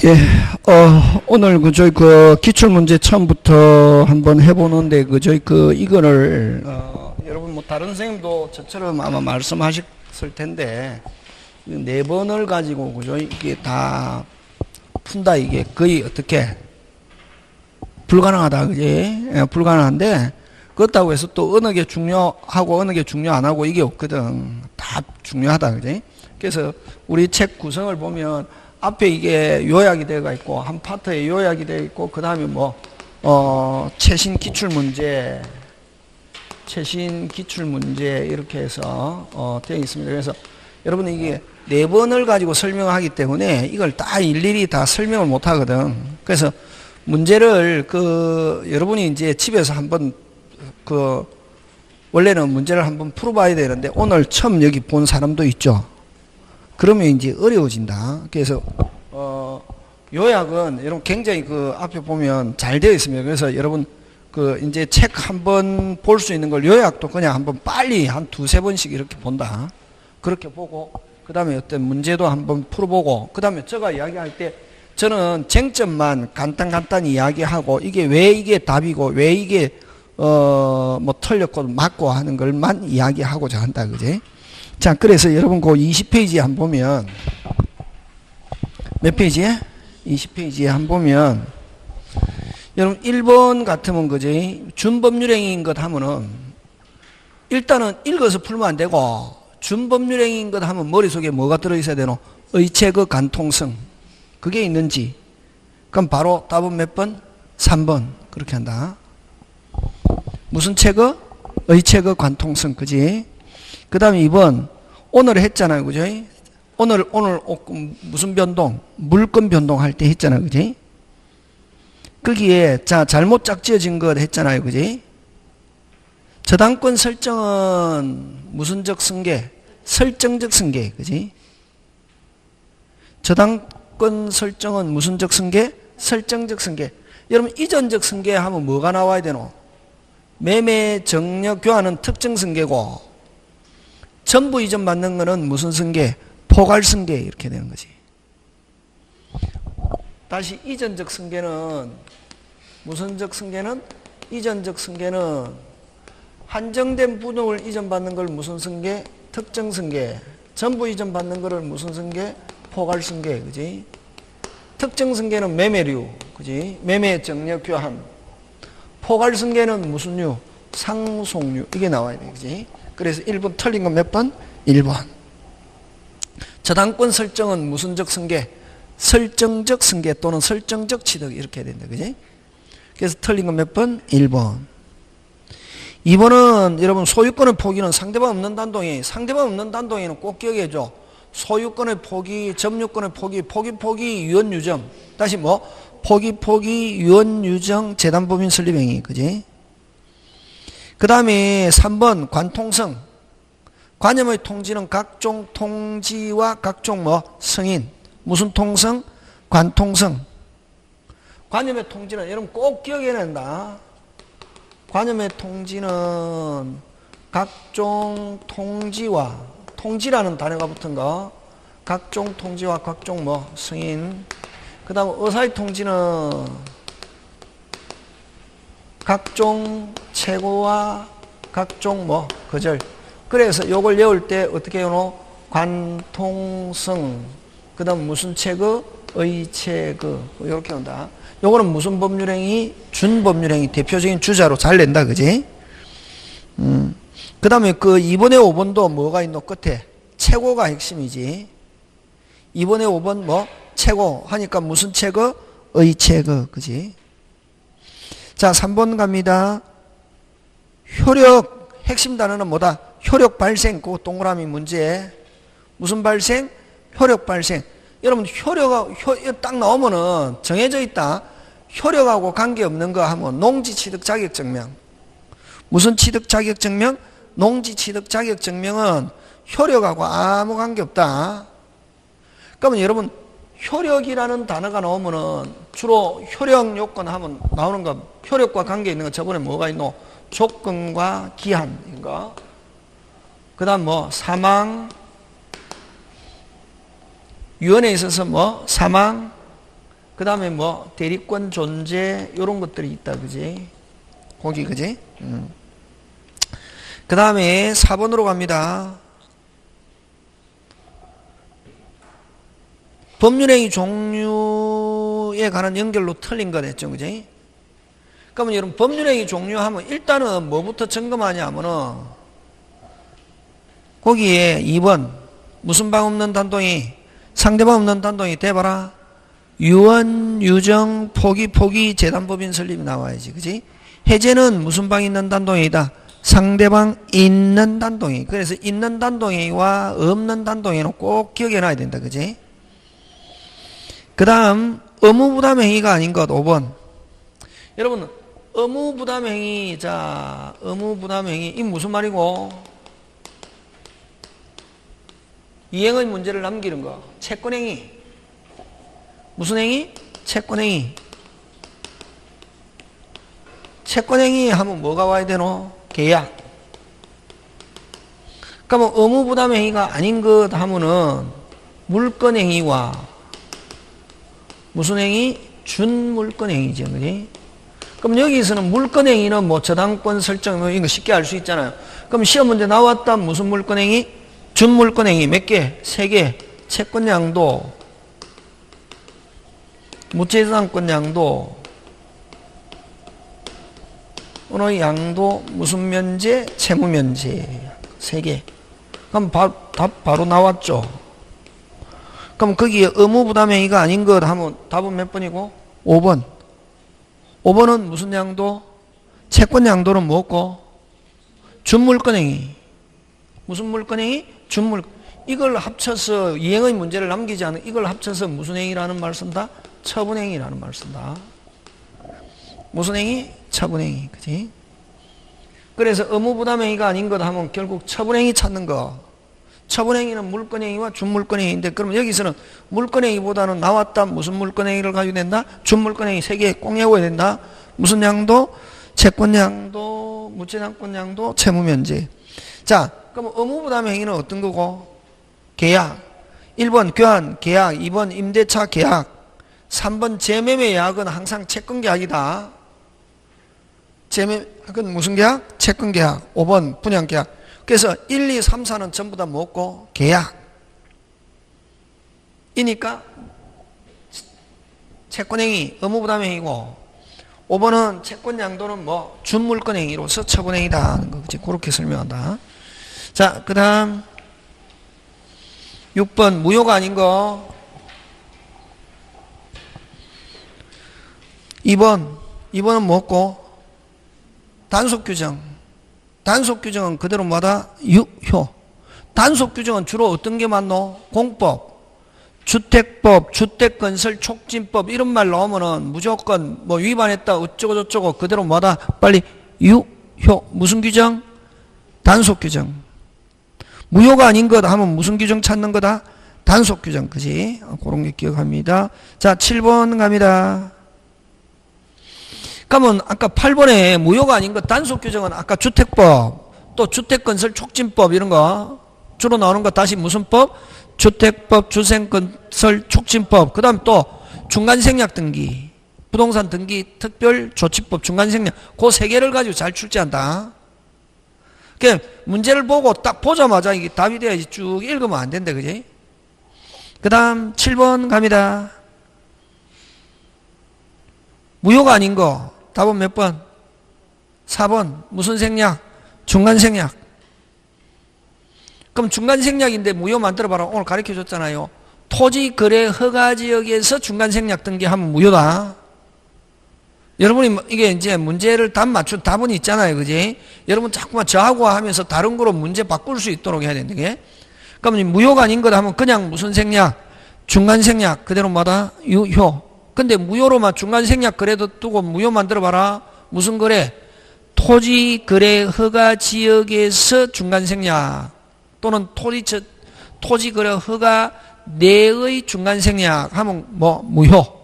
예, 오늘 저희 기출문제 처음부터 한번 해보는데, 이거를, 여러분 다른 선생님도 저처럼 아마 말씀하셨을 텐데, 4번을 가지고, 이게 다 푼다, 이게 거의 어떻게, 불가능하다, 그지? 예, 불가능한데, 그렇다고 해서 또 어느 게 중요하고 어느 게 중요 안 하고 이게 없거든. 다 중요하다, 그지? 그래서 우리 책 구성을 보면, 앞에 이게 요약이 되어 있고, 한 파트에 요약이 되어 있고, 그 다음에 최신 기출문제, 이렇게 해서, 되어 있습니다. 그래서 여러분 이게 4번을 가지고 설명하기 때문에 이걸 다 일일이 다 설명을 못 하거든. 그래서 문제를 여러분이 이제 집에서 한번 원래는 문제를 한번 풀어봐야 되는데, 오늘 처음 여기 본 사람도 있죠. 그러면 이제 어려워진다. 그래서 요약은 여러분 굉장히 앞에 보면 잘 되어 있습니다. 그래서 여러분 이제 책 한번 볼 수 있는 걸 요약도 그냥 한번 빨리 한 2-3번씩 이렇게 본다. 그렇게 보고 그 다음에 어떤 문제도 한번 풀어보고, 그 다음에 제가 이야기할 때 저는 쟁점만 간단히 이야기하고, 이게 왜 이게 답이고 왜 이게 틀렸고 맞고 하는 걸만 이야기하고자 한다, 그지? 자, 그래서 여러분 20페이지에 한번 보면, 몇 페이지에? 20페이지에 한번 보면, 여러분 1번 같으면 그지? 준법률행위인 것 하면은 일단은 읽어서 풀면 안 되고, 준법률행위인 것 하면 머릿속에 뭐가 들어있어야 되노? 의체그 간통성. 그게 있는지. 그럼 바로 답은 몇 번? 3번. 그렇게 한다. 무슨 체그? 의체그 관통성. 그지? 그 다음에 2번. 오늘 했잖아요. 그죠? 오늘 무슨 변동? 물건 변동할 때 했잖아요. 그지? 거기에, 잘못 짝지어진 것 했잖아요. 그지? 저당권 설정은 무슨적 승계? 설정적 승계. 그지? 저당권 설정은 무슨적 승계? 설정적 승계. 여러분, 이전적 승계 하면 뭐가 나와야 되노? 매매, 정력, 교환은 특정 승계고, 전부 이전 받는 거는 무슨 승계? 포괄 승계. 이렇게 되는 거지. 다시 이전적 승계는 무슨적 승계는? 이전적 승계는 한정된 부동을 이전받는 걸 무슨 승계? 특정 승계. 전부 이전받는 거를 무슨 승계? 포괄 승계. 그지? 특정 승계는 매매류. 그지? 매매, 정력, 교환. 포괄 승계는 무슨 류? 상속류. 이게 나와야 돼. 그지? 그래서 1번 틀린 건 몇 번? 1번. 저당권 설정은 무슨적 승계? 설정적 승계 또는 설정적 취득. 이렇게 해야 된다. 그지? 그래서 틀린 건 몇 번? 1번. 2번은 여러분 소유권의 포기는 상대방 없는 단동에는 꼭 기억해줘. 소유권의 포기, 점유권의 포기, 유언, 유정. 다시 포기, 유언, 유정, 재단법인 설립행위. 그지? 그 다음에 3번 관통성. 관념의 통지는 각종 통지와 각종 승인. 무슨 통성? 관통성. 관념의 통지는 여러분 꼭 기억해야 된다. 관념의 통지는 각종 통지와, 통지라는 단어가 붙은 거, 각종 통지와 각종 승인. 그 다음 의사의 통지는 각종 최고와 각종 거절. 그래서 요걸 외울 때 어떻게 해요? 관통성. 그 다음 무슨 체그? 의체그. 이렇게 한다. 요거는 무슨 법률행위? 준법률행위. 대표적인 주자로 잘 낸다. 그지? 그 다음에 2번에 5번도 뭐가 있노? 끝에. 최고가 핵심이지. 2번에 5번 최고 하니까 무슨 체그? 의체그. 그지? 자, 3번 갑니다. 효력. 핵심 단어는 뭐다? 효력 발생. 그 동그라미 문제. 무슨 발생? 효력 발생. 여러분, 딱 나오면은 정해져 있다. 효력하고 관계없는 거 하면 농지 취득 자격 증명. 무슨 취득 자격 증명? 농지 취득 자격 증명은 효력하고 아무 관계없다. 그러면 여러분, 효력이라는 단어가 나오면은 주로 효력 요건 하면 나오는 거, 효력과 관계 있는 거 저번에 뭐가 있노? 조건과 기한인 거. 그 다음 사망, 유언에 있어서 사망, 그 다음에 뭐 대리권 존재 요런 것들이 있다 그지? 거기 그지? 그 다음에 4번으로 갑니다. 법률행위 종류에 관한 연결로 틀린 거 됐죠 그지? 그러면 여러분 법률행위 종류하면 일단은 뭐부터 점검하냐 하면은 거기에 2번 무슨 방 없는 단동이 상대방 없는 단동이 대봐라 유언, 유정, 포기, 재단법인 설립이 나와야지 그지? 해제는 무슨 방 있는 단동이다 상대방 있는 단동이. 그래서 있는 단동이와 없는 단동이는 꼭 기억해 놔야 된다 그지? 그 다음 의무부담행위가 아닌 것 5번. 여러분 의무부담행위, 자 의무부담행위 이 무슨 말이고? 이행의 문제를 남기는 거 채권행위. 무슨 행위? 채권행위. 채권행위 하면 뭐가 와야 되노? 계약. 그러면 의무부담행위가 아닌 것 하면은 물권행위와 무슨 행위? 준물권행위죠. 그지? 그럼 여기서는 물권행위는 뭐 저당권 설정 뭐 이거 쉽게 알 수 있잖아요. 그럼 시험 문제 나왔다 무슨 물권행위? 준물권행위 몇 개? 3개. 채권 양도, 무채저당권 양도, 어느 양도, 무슨 면제? 채무 면제. 3개. 그럼 답 바로 나왔죠. 그럼 거기에 의무부담행위가 아닌 것 하면 답은 몇 번이고? 5번. 5번은 무슨 양도? 채권 양도는 뭐고? 준물권행위. 무슨 물권행위? 준물. 이걸 합쳐서 이행의 문제를 남기지 않은 이걸 합쳐서 무슨 행위라는 말 쓴다? 처분행위라는 말 쓴다. 무슨 행위? 처분행위. 그지? 그래서 의무부담행위가 아닌 것 하면 결국 처분행위 찾는 거. 처분행위는 물권행위와 준물권행위인데 그러면 여기서는 물권행위보다는 나왔다 무슨 물권행위를 가지고 된다? 준물권행위 3개 꼭 외워야 된다. 무슨 양도? 채권양도, 무채당권양도, 채무면제. 자, 그럼 의무부담행위는 어떤 거고? 계약. 1번 교환, 계약. 2번 임대차 계약. 3번 재매매 계약은 항상 채권계약이다. 재매매는 무슨 계약? 채권계약. 5번 분양계약. 그래서 1, 2, 3, 4는 전부 다 뭐고? 계약. 이니까 채권행위, 의무부담행위고 5번은 채권양도는 뭐 준물권행위로서 처분행위다 하는 거지. 그렇게 설명한다. 자, 그 다음 6번 무효가 아닌 거 2번은 뭐고? 단속규정. 단속규정은 그대로 뭐다? 유효. 단속규정은 주로 어떤 게 많노? 공법, 주택법, 주택건설촉진법 이런 말 나오면은 무조건 뭐 위반했다 어쩌고 저쩌고 그대로 뭐다? 빨리 유효. 무슨 규정? 단속규정. 무효가 아닌 것 하면 무슨 규정 찾는 거다? 단속규정. 그지? 그런 게 기억합니다. 자 7번 갑니다. 그러면 아까 8번에 무효가 아닌 것 단속규정은 아까 주택법 또 주택건설촉진법 이런 거 주로 나오는 거 다시 무슨 법? 주택법, 주생건설촉진법 그 다음 또 중간생략등기 부동산 등기 특별조치법 중간생략 그 3개를 가지고 잘 출제한다. 그러니까 문제를 보고 딱 보자마자 이게 답이 돼야지 쭉 읽으면 안 된다. 그지? 그 다음 7번 갑니다. 무효가 아닌 거 답은 몇 번? 4번 무슨 생략? 중간생략. 그럼 중간생략인데 무효 만들어봐라. 오늘 가르쳐줬잖아요. 토지거래 허가지역에서 중간생략 등기하면 무효다. 여러분이 이게 이제 문제를 답 맞춘 답은 있잖아요. 그지? 여러분 자꾸만 저하고 하면서 다른 거로 문제 바꿀 수 있도록 해야 되는 게. 그러면 무효가 아닌 것 하면 그냥 무슨 생략? 중간생략. 그대로 뭐다? 유효. 근데 무효로만 중간생략 그래도 두고 무효 만들어봐라. 무슨 거래? 토지거래 허가지역에서 중간생략 또는 토지거래 허가 내의 중간생략 하면 뭐 무효.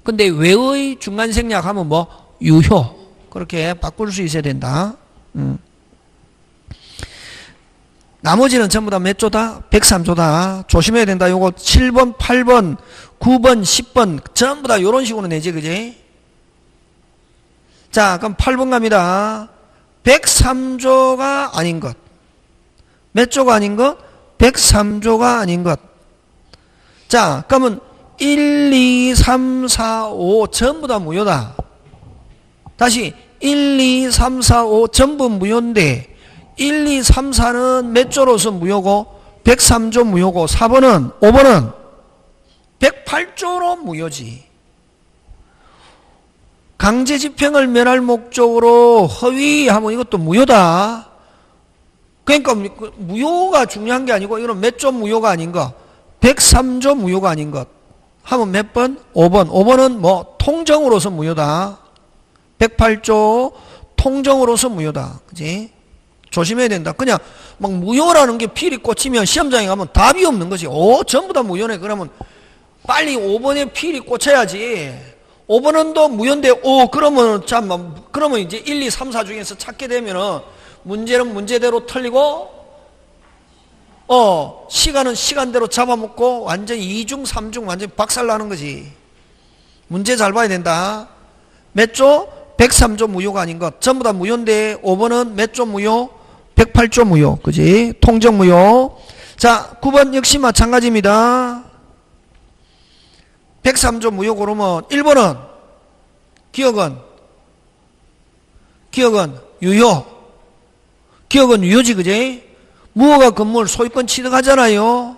근데 외의 중간생략 하면 뭐 유효. 그렇게 바꿀 수 있어야 된다. 나머지는 전부 다 몇 조다? 103조다. 조심해야 된다. 요거 7번, 8번, 9번, 10번 전부 다 요런 식으로 내지, 그지? 자, 그럼 8번 갑니다. 103조가 아닌 것. 몇 조가 아닌 것? 103조가 아닌 것. 자, 그러면 1, 2, 3, 4, 5 전부 다 무효다. 다시 1, 2, 3, 4, 5 전부 무효인데 1, 2, 3, 4는 몇 조로서 무효고 103조 무효고 4번은 5번은 108조로 무효지. 강제집행을 면할 목적으로 허위하면 이것도 무효다. 그러니까 무효가 중요한 게 아니고 이건 몇 조 무효가 아닌 거 103조 무효가 아닌 것 하면 몇 번? 5번. 5번은 뭐 통정으로서 무효다. 108조 통정으로서 무효다. 그지? 조심해야 된다. 그냥 막 무효라는 게 필이 꽂히면 시험장에 가면 답이 없는 거지. 전부 다 무효네. 그러면 빨리 5번에 필이 꽂혀야지. 5번은 또 무효인데, 그러면 이제 1, 2, 3, 4 중에서 찾게 되면은 문제는 문제대로 틀리고, 시간은 시간대로 잡아먹고 완전 2중, 3중 완전 박살나는 거지. 문제 잘 봐야 된다. 몇 조? 103조 무효가 아닌 것. 전부 다 무효인데 5번은 몇 조 무효? 108조 무효. 그지? 통정 무효. 자, 9번 역시 마찬가지입니다. 103조 무효 고르면 1번은 기억은 유효. 기억은 유효지, 그지? 무허가 건물 소유권 취득하잖아요.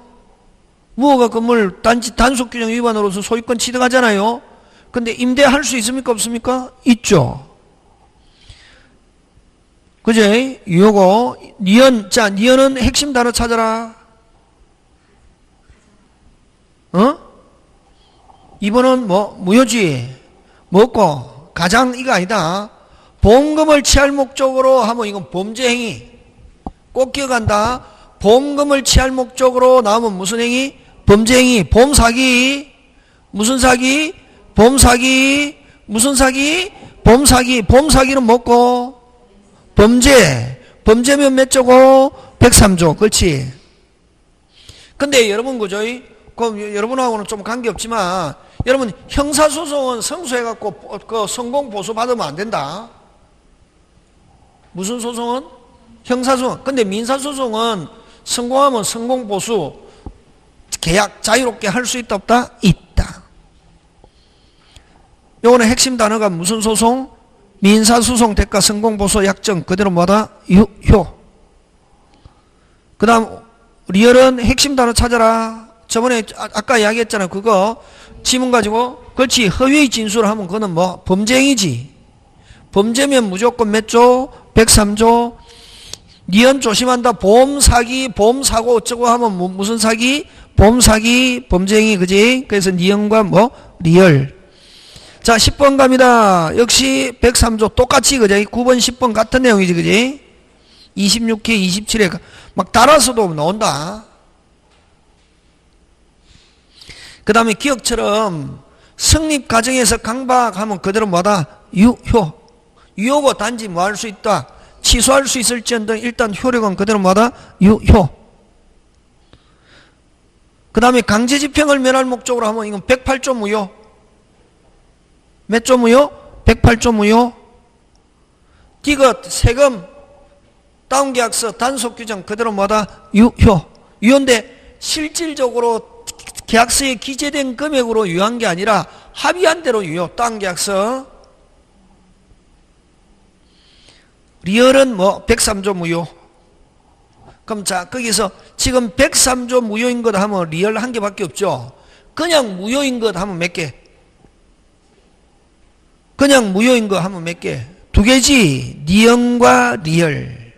무허가 건물 단속 규정 위반으로서 소유권 취득하잖아요. 근데 임대할 수 있습니까? 없습니까? 있죠. 그제? 유효고. 니은. 자, 니은은 핵심 단어 찾아라. 2번은 무효지. 뭐고? 가장 이거 아니다. 보험금을 취할 목적으로 하면 이건 범죄 행위. 꼭 기억한다. 보험금을 취할 목적으로 나오면 무슨 행위? 범죄 행위. 보험 사기. 무슨 사기? 보험 사기. 무슨 사기? 보험 사기. 보험 사기는 뭐고? 범죄. 범죄면 몇 조고? 103조. 그렇지. 근데 여러분 그죠? 그럼 여러분하고는 좀 관계없지만 여러분 형사소송은 성소해갖고 그 성공 보수 받으면 안 된다. 무슨 소송은? 형사소송. 근데 민사소송은 성공하면 성공 보수 계약 자유롭게 할 수 있다 없다? 있다. 요거는 핵심 단어가 무슨 소송? 민사소송 대가 성공 보수 약정 그대로 뭐다? 유효. 그 다음 리얼은 핵심 단어 찾아라. 저번에 아까 이야기했잖아. 그거 지문 가지고 그렇지. 허위 진술을 하면 그거는 뭐 범죄행위지. 범죄면 무조건 몇 조? 103조. 니은 조심한다. 보험 사기, 보험 사고 어쩌고 하면 무슨 사기? 보험 사기, 범죄행위, 그지? 그래서 니은과 리얼. 자, 10번 갑니다. 역시 103조 똑같이, 그지? 9번, 10번 같은 내용이지, 그지? 26회, 27회 막 따라서도 나온다. 그 다음에 기억처럼 성립 과정에서 강박하면 그대로 뭐다? 유효. 유효고 단지 뭐 할 수 있다? 취소할 수 있을지언정 일단 효력은 그대로 뭐다? 유효. 그 다음에 강제집행을 면할 목적으로 하면 이건 108조 무효. 몇 조 무효? 108조 무효. 디귿, 세금, 다운계약서, 단속규정 그대로 뭐다? 유효. 유효인데 실질적으로 계약서에 기재된 금액으로 유효한 게 아니라 합의한 대로 유효. 다운계약서. 리얼은 103조 무효. 그럼 자, 거기서 지금 103조 무효인 것 하면 리얼 한 개밖에 없죠. 그냥 무효인 것 하면 몇 개? 그냥 무효인 거 하면 몇 개? 두 개지. 니은과 리얼.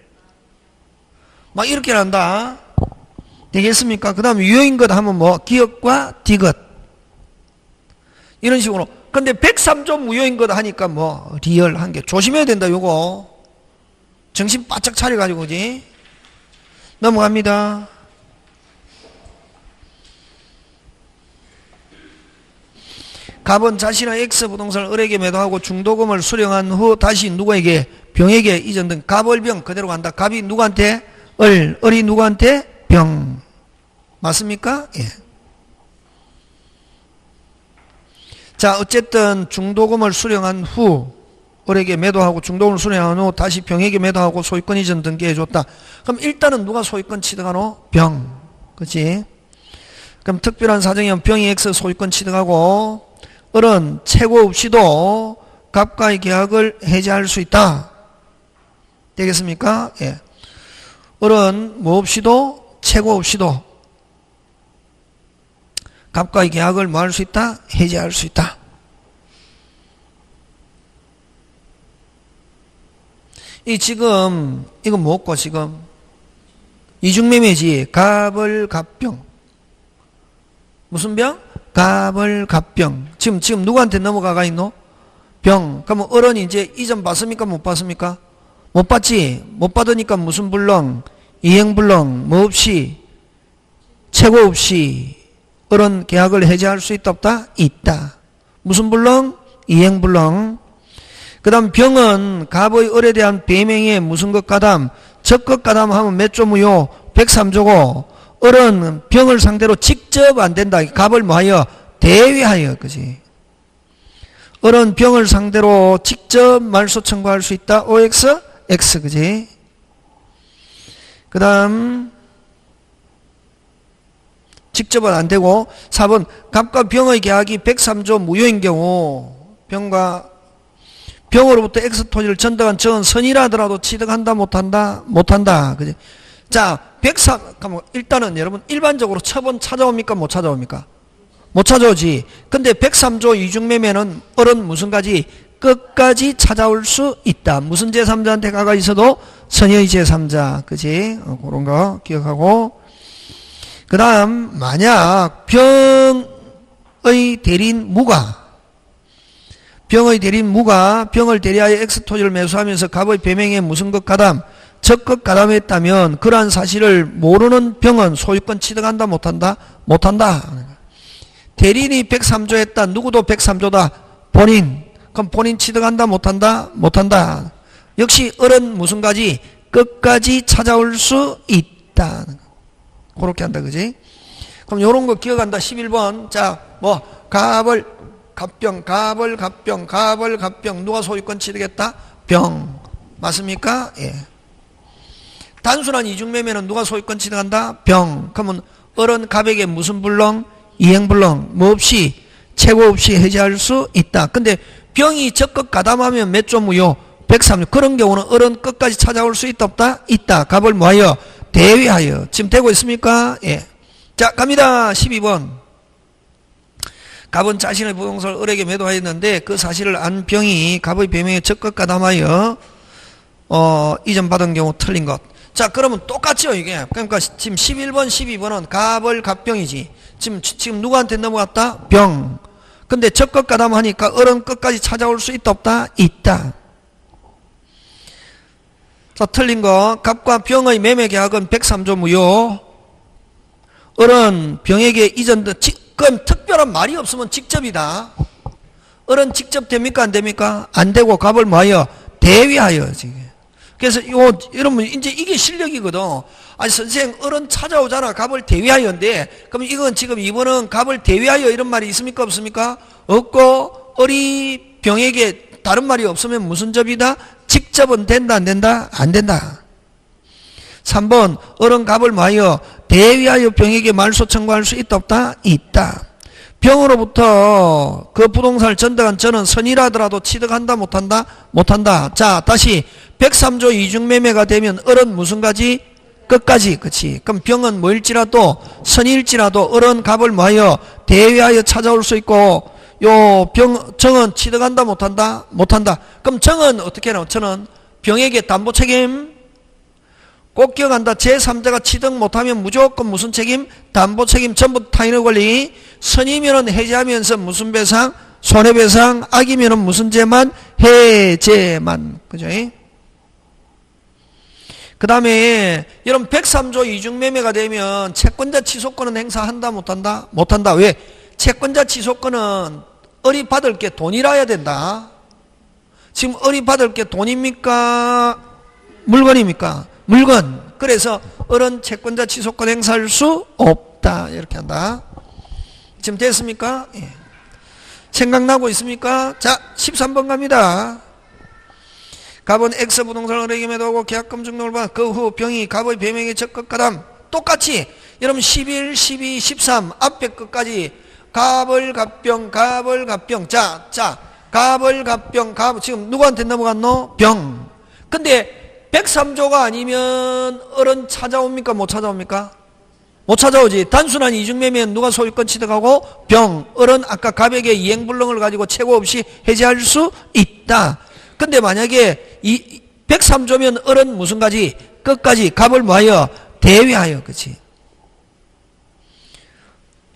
막 이렇게 난다. 되겠습니까? 그 다음에 유효인 것 하면 기억과 디귿. 이런 식으로. 근데 103조 무효인 것 하니까 리얼 한 개. 조심해야 된다, 요거. 정신 바짝 차려가지고, 그지? 넘어갑니다. 갑은 자신의 X부동산을 을에게 매도하고 중도금을 수령한 후 다시 누구에게? 병에게 이전된 갑을병 그대로 간다. 갑이 누구한테? 을이 누구한테? 병. 맞습니까? 예. 자, 어쨌든 중도금을 수령한 후 을에게 매도하고 중도금을 수령한 후 다시 병에게 매도하고 소유권 이전 등기해줬다. 그럼 일단은 누가 소유권 취득하노? 병. 그치? 그럼 특별한 사정이면 병이 X 소유권 취득하고 을은 채고 없이도 갑과의 계약을 해지할 수 있다. 되겠습니까? 예. 을은 뭐 없이도 채고 없이도 갑과의 계약을 뭐 할 수 있다? 해지할 수 있다. 이 지금 이건 뭐고 지금 이중매매지. 갑을 갑병. 무슨 병? 갑을 갑병. 지금 누구한테 넘어가가 있노? 병. 그러면 을은 이제 이전 받습니까? 못 받습니까? 못 받지. 못 받으니까 무슨 불능? 이행불능. 뭐 없이? 채고 없이 을은 계약을 해지할 수 있다 없다? 있다. 무슨 불능? 이행불능. 그 다음 병은 갑의 을에 대한 배명에 무슨 것 가담? 적것 가담하면 몇 조무효? 103조고 을은 병을 상대로 직접 안 된다. 갑을 뭐하여? 대위하여. 그지? 을은 병을 상대로 직접 말소 청구할 수 있다. OX? X. 그지? 그 다음 직접은 안 되고 4번 갑과 병의 계약이 103조 무효인 경우 병으로부터 X 토지를 전득한 정은 선이라 하더라도 취득한다 못한다? 못한다. 그지? 자, 103, 일단은 여러분 일반적으로 처분 찾아옵니까? 못 찾아옵니까? 못 찾아오지. 근데 103조 이중매매는 을은 무슨 가지? 끝까지 찾아올 수 있다. 무슨 제3자한테 가가 있어도 선의 제3자. 그지? 그런 거 기억하고. 그 다음 만약 병의 대리인 무가 병을 대리하여 X토지를 매수하면서 갑의 배명에 무슨 것 가담? 적것 가담했다면 그러한 사실을 모르는 병은 소유권 취득한다 못한다? 못한다. 대리인이 103조 했다. 누구도 103조다. 본인. 그럼 본인 취득한다 못한다? 못한다. 역시 을은 무슨 가지? 끝까지 찾아올 수 있다. 그렇게 한다. 그지? 그럼 요런 거 기억한다. 11번. 자, 뭐 갑을 갑병 누가 소유권 취득했다? 병. 맞습니까? 예. 단순한 이중매매는 누가 소유권 취득한다? 병. 그러면 을은 갑에게 무슨 불능? 이행불능. 뭐 없이 채고 없이 해지할 수 있다. 근데 병이 적극 가담하면 몇 조 무효? 103조. 그런 경우는 을은 끝까지 찾아올 수 있다 없다? 있다. 갑을 뭐하여? 대위하여. 지금 되고 있습니까? 예. 자, 갑니다. 12번. 갑은 자신의 부동산을 을에게 매도하였는데 그 사실을 안 병이 갑의 배명에 적극 가담하여 이전받은 경우 틀린 것. 자, 그러면 똑같죠 이게. 그러니까 지금 11번 12번은 갑을 갑병이지. 지금 누구한테 넘어갔다? 병. 근데 적극 가담하니까 을은 끝까지 찾아올 수 있다 없다? 있다. 자, 틀린 거. 갑과 병의 매매 계약은 103조 무효. 을은 병에게 그럼 특별한 말이 없으면 직접이다. 을은 직접 됩니까? 안 됩니까? 안 되고 갑을 뭐하여? 대위하여. 지금. 그래서 여러분 이제 이게 실력이거든. 아니 선생 을은 찾아오잖아. 갑을 대위하여인데 그럼 이건 지금 이번은 갑을 대위하여 이런 말이 있습니까? 없습니까? 없고 을이 병에게 다른 말이 없으면 무슨 접이다? 직접은 된다 안 된다? 안 된다. 3번 을은 갑을 뭐하여? 대위하여 병에게 말소 청구할 수 있다 없다? 있다. 병으로부터 그 부동산을 전득한 저는 선이라 하더라도 취득한다 못한다? 못한다. 자, 다시 103조 이중매매가 되면 을은 무슨 가지? 끝까지. 그치? 그럼 병은 뭐일지라도 선일지라도 을은 갑을 뭐하여? 대위하여 찾아올 수 있고 정은 취득한다 못한다? 못한다. 그럼 정은 어떻게 해요? 저는 병에게 담보 책임 꼭 기억한다. 제3자가 취득 못하면 무조건 무슨 책임? 담보 책임 전부 타인의 권리. 선이면은 해제하면서 무슨 배상? 손해배상. 악이면은 무슨 죄만? 해제만. 그죠? 그 다음에 여러분 103조 이중매매가 되면 채권자 취소권은 행사한다 못한다? 못한다. 왜? 채권자 취소권은 을이 받을 게 돈이라야 된다. 지금 을이 받을 게 돈입니까? 물건입니까? 물건. 그래서 을은 채권자 취소권 행사할 수 없다. 이렇게 한다. 지금 됐습니까? 예. 생각나고 있습니까? 자, 13번 갑니다. 갑은 X 부동산을 을에게 매도하고 계약금 증명을 받아 그 후 병이 갑의 배명에 적극 가담. 똑같이 여러분 11, 12, 13 앞에 끝까지 갑을 갑병 갑을 갑병. 자 갑을 갑병 갑 지금 누구한테 넘어갔노? 병. 근데 103조가 아니면 을은 찾아옵니까? 못 찾아옵니까? 못 찾아오지. 단순한 이중매매는 누가 소유권 취득하고? 병. 을은 아까 갑에게 이행불능을 가지고 최고 없이 해제할 수 있다. 근데 만약에 103조면 을은 무슨 가지? 끝까지 갑을 뭐하여? 대위하여. 그치?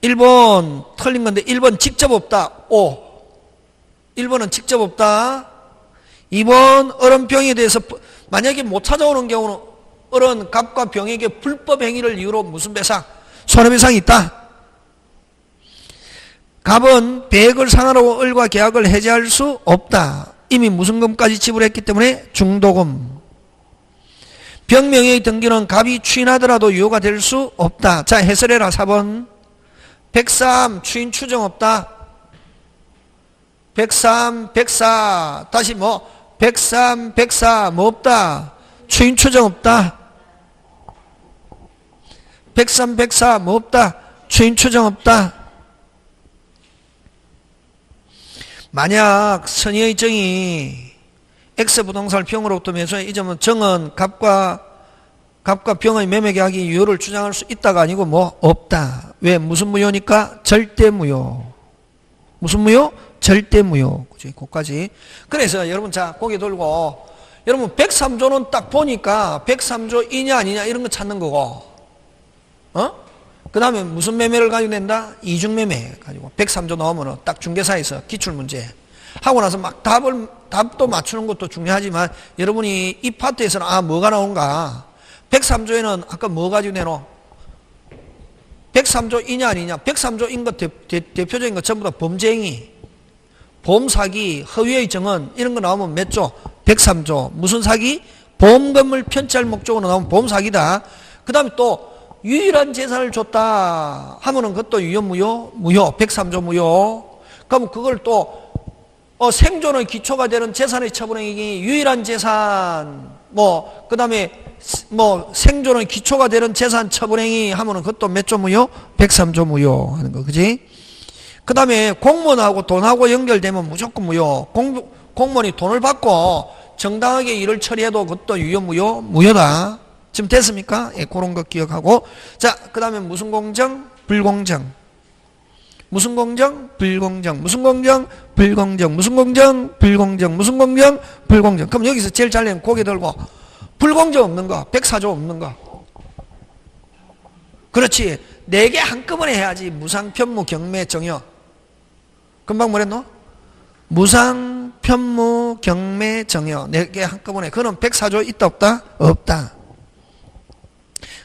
1번 틀린 건데 1번 직접 없다. O. 1번은 직접 없다. 2번 을은 병에 대해서 만약에 못 찾아오는 경우는 을은 갑과 병에게 불법 행위를 이유로 무슨 배상? 손해배상이 있다. 갑은 배액을 상환하고 을과 계약을 해제할 수 없다. 이미 무슨 금까지 지불했기 때문에 중도금. 병명의 등기는 갑이 추인하더라도 유효가 될 수 없다. 자, 해설해라. 4번 103 추인 추정 없다. 103 104 다시 뭐 103 104 뭐 없다. 추인 추정 없다. 103 104 뭐 없다. 추인 추정 없다. 만약 선의의 정이 X 부동산을 병으로부터 매수해 이 점은 정은 갑과 병의 매매계약이 유효를 주장할 수 있다가 아니고 뭐 없다. 왜? 무슨 무효니까? 절대무효. 무슨 무효? 절대무효. 그죠? 거기까지. 그래서 여러분 자 고개 돌고 여러분 103조는 딱 보니까 103조 아니냐 이런 거 찾는 거고 그 다음에 무슨 매매를 가지고 낸다? 이중매매 가지고 103조 나오면은 딱 중개사에서 기출문제 하고 나서 막 답도 맞추는 것도 중요하지만 여러분이 이 파트에서는 뭐가 나온가 103조에는 아까 뭐 가지고 내노? 103조이냐 아니냐 103조인 것 대표적인 거 전부 다 범죄행위 보험사기 허위의 정은 이런 거 나오면 몇 조? 103조 무슨 사기? 보험금을 편취할 목적으로 나오면 보험사기다. 그 다음에 또 유일한 재산을 줬다 하면은 그것도 유효 무효? 무효. 103조 무효. 그럼 그걸 또 생존의 기초가 되는 재산의 처분행위 유일한 재산 그 다음에 생존의 기초가 되는 재산 처분행위 하면은 그것도 몇 조 무효? 103조 무효 하는 거 그지? 그 다음에 공무원하고 돈하고 연결되면 무조건 무효. 공무원이 돈을 받고 정당하게 일을 처리해도 그것도 유효 무효? 무효다. 지금 됐습니까? 예, 그런 거 기억하고. 자, 그 다음에 무슨 공정? 불공정. 무슨 공정? 불공정. 무슨 공정? 불공정. 무슨 공정? 불공정. 무슨 공정? 불공정. 그럼 여기서 제일 잘 내면 고개 들고 불공정 없는 거, 104조 없는 거. 그렇지. 4개 한꺼번에 해야지. 무상, 편무, 경매, 정여. 금방 뭐랬노? 무상, 편무, 경매, 정여. 4개 한꺼번에. 그럼 104조 있다 없다? 없다.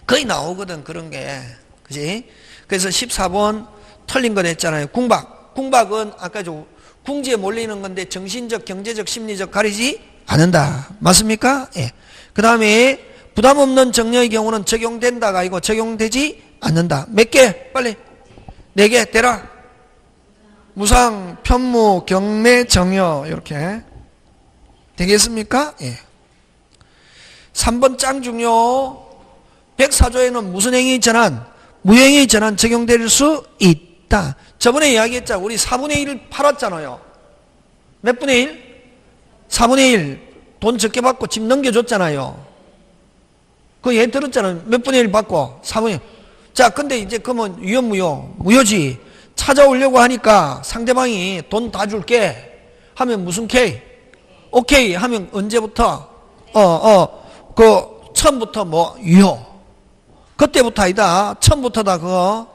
거의 나오거든 그런 게. 그지? 그래서 14번 틀린 거 냈잖아요. 궁박은 아까 궁지에 몰리는 건데 정신적, 경제적, 심리적 가리지 않는다. 맞습니까? 예. 그 다음에 부담 없는 정여의 경우는 적용된다가 아니고 적용되지 않는다. 몇 개? 빨리. 4개 대라. 무상, 편무, 경매, 정여 이렇게 되겠습니까? 예. 3번 짱 중요. 104조에는 무슨 행위 전환? 무행위 전환 적용될 수 있다. 저번에 이야기했잖아. 우리 4분의 1을 팔았잖아요. 몇 분의 1? 4분의 1. 돈 적게 받고 집 넘겨줬잖아요. 그 얘 들었잖아요. 몇 분의 1 받고? 4분의 1. 자, 근데 이제 그러면 유효 무효? 무효지. 찾아오려고 하니까 상대방이 돈 다 줄게 하면 무슨 K? 오케이 하면 언제부터? 처음부터 유효. 그때부터 아니다. 처음부터다 그거.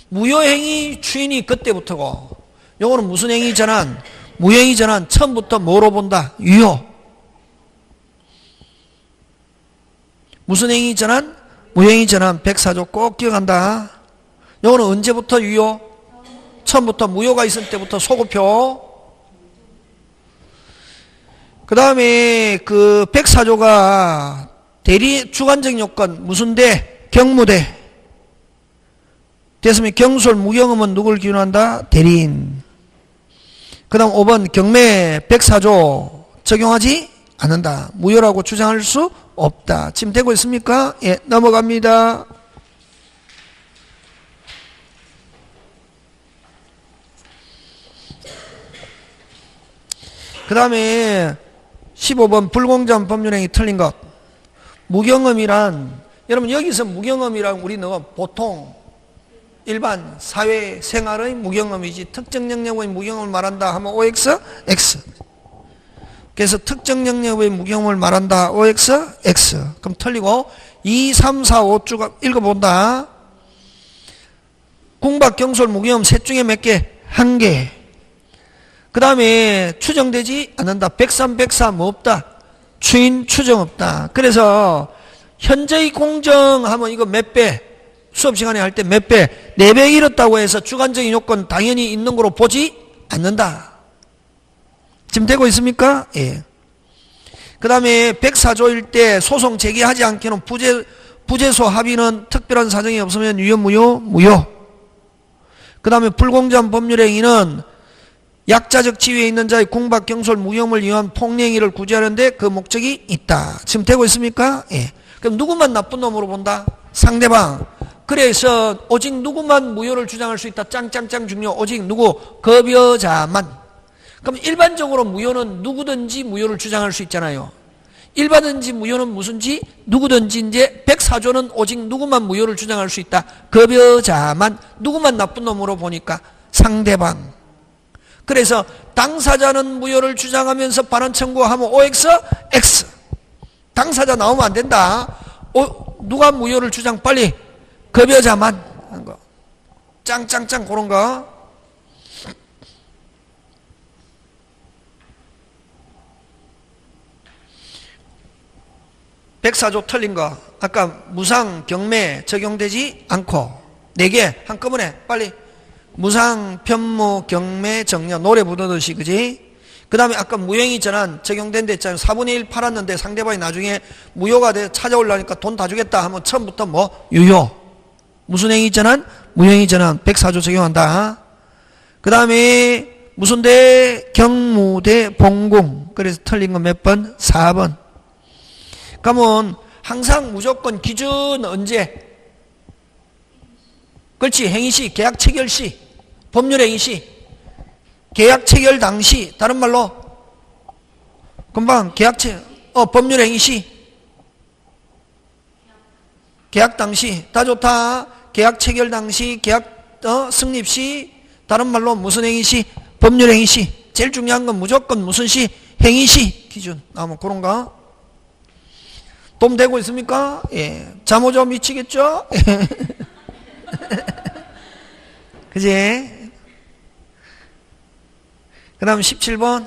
무효행위 추인이 그때부터고 요거는 무슨 행위 전환? 무효행위 전환. 처음부터 뭐로 본다? 유효. 무슨 행위 전환? 무효행위 전환. 104조 꼭 기억한다. 요거는 언제부터 유효? 처음부터 무효가 있을 때부터 소급표. 그 다음에 그 104조가 대리 주관적 요건 무슨 대? 경무대. 됐으면 경솔 무경음은 누굴 기준한다? 대리인. 그 다음 5번 경매 104조 적용하지 않는다. 무효라고 주장할 수 없다. 지금 되고 있습니까? 예, 넘어갑니다. 그 다음에 15번 불공정 법률행위 틀린 것. 무경험이란, 여러분 여기서 무경험이란 우리는 보통 일반 사회생활의 무경험이지 특정 영역의 무경험을 말한다 하면 OX, X. 그래서 특정 영역의 무경험을 말한다 OX, X. 그럼 틀리고 2, 3, 4, 5쭉 읽어본다. 공박, 경솔, 무경험 셋 중에 몇 개? 한 개. 그 다음에 추정되지 않는다. 103, 103 없다. 추인, 추정 없다. 그래서 현재의 공정하면 이거 몇 배? 수업 시간에 할 때 몇 배? 4배 잃었다고 해서 주관적인 요건 당연히 있는 거로 보지 않는다. 지금 되고 있습니까? 예. 그 다음에 104조일 때 소송 제기하지 않게는 부재소 합의는 특별한 사정이 없으면 유효, 무효? 무효. 그 다음에 불공정한 법률행위는 약자적 지위에 있는 자의 공박, 경솔, 무경험을 이용한 폭행위를 구제하는데 그 목적이 있다. 지금 되고 있습니까? 예. 그럼 누구만 나쁜 놈으로 본다? 상대방. 그래서 오직 누구만 무효를 주장할 수 있다. 짱짱짱 중요. 오직 누구? 급여자만. 그럼 일반적으로 무효는 누구든지 무효를 주장할 수 있잖아요. 일반든지 무효는 무슨지 누구든지 이제 104조는 오직 누구만 무효를 주장할 수 있다. 급여자만. 누구만 나쁜 놈으로 보니까 상대방. 그래서 당사자는 무효를 주장하면서 반환 청구하면 OX, X. 당사자 나오면 안 된다. 누가 무효를 주장? 빨리 급여자만 하는 거. 짱짱짱 그런 거. 백사조 틀린 거. 아까 무상 경매 적용되지 않고 4개 한꺼번에 빨리. 무상, 편무, 경매, 정려, 노래 부르듯이, 그지? 그 다음에 아까 무효행위 전환 적용된 데 있잖아요. 4분의 1 팔았는데 상대방이 나중에 무효가 돼 찾아오려니까 돈 다 주겠다 하면 처음부터 뭐? 유효. 무슨 행위 전환? 무효행위 전환. 104조 적용한다. 그 다음에 무슨 대? 경무대 봉공. 그래서 틀린 거 몇 번? 4번. 그러면 항상 무조건 기준 언제? 그렇지. 행위시, 계약 체결시. 법률행위시, 계약 체결 당시, 다른 말로 금방 법률행위시, 계약 당시, 다 좋다. 계약 체결 당시, 계약 승립시, 다른 말로 무슨 행위시? 법률행위시. 제일 중요한 건 무조건 무슨 시? 행위시 기준. 나오면 그런가? 도움 되고 있습니까? 예. 잠오죠 미치겠죠? 그지? 그 다음 17번.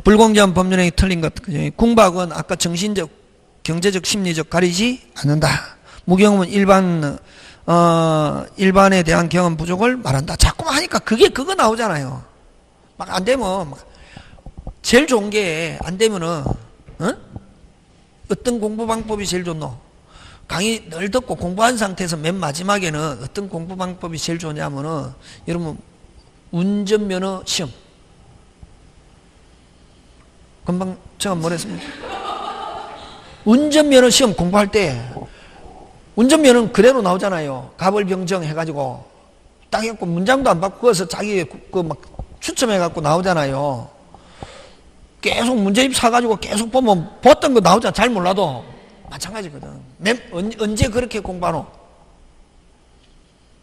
불공정한 법률행위 틀린 것. 궁박은 아까 정신적, 경제적, 심리적 가리지 않는다. 무경험은 일반에 대한 경험 부족을 말한다. 자꾸만 하니까 그거 나오잖아요. 막 안 되면, 제일 좋은 게 안 되면은, 어떤 공부 방법이 제일 좋노? 강의 늘 듣고 공부한 상태에서 맨 마지막에는 어떤 공부 방법이 제일 좋냐면은 여러분 운전면허 시험. 금방 제가 뭐랬습니까? 운전면허 시험 공부할 때 운전면허는 그대로 나오잖아요. 가벌병정 해가지고 딱 해갖고 문장도 안 바꾸어서 자기 막 추첨해갖고 나오잖아요. 계속 문제집 사가지고 계속 보면 봤던 거 나오잖아. 잘 몰라도. 마찬가지거든. 언제 그렇게 공부하노?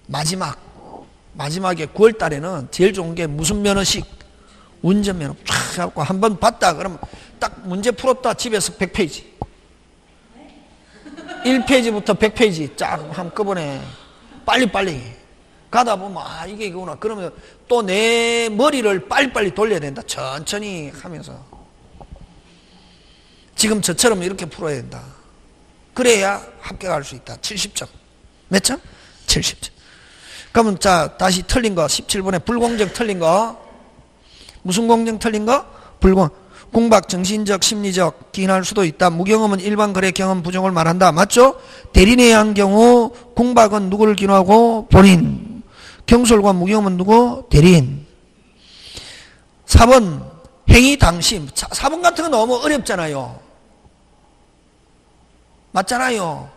마지막에 9월 달에는 제일 좋은 게 무슨 면허식? 운전면허 쫙 해갖고 한번 봤다 그러면 딱 문제 풀었다 집에서 100페이지 1페이지부터 100페이지 쫙 한꺼번에 빨리빨리 가다 보면 아 이게 이거구나. 그러면 또 내 머리를 빨리빨리 돌려야 된다. 천천히 하면서 지금 저처럼 이렇게 풀어야 된다. 그래야 합격할 수 있다. 70점. 몇 점? 70점. 그러면 자 다시 틀린 거 17번에 불공정 틀린 거. 무슨 공정 틀린 거? 궁박 정신적 심리적 기인할 수도 있다. 무경험은 일반 거래 경험 부정을 말한다. 맞죠? 대리인에 의한 경우 궁박은 누구를 기인하고 본인, 경솔과 무경험은 누구? 대리인. 4번 행위 당시. 4번 같은 건 너무 어렵잖아요. 맞잖아요.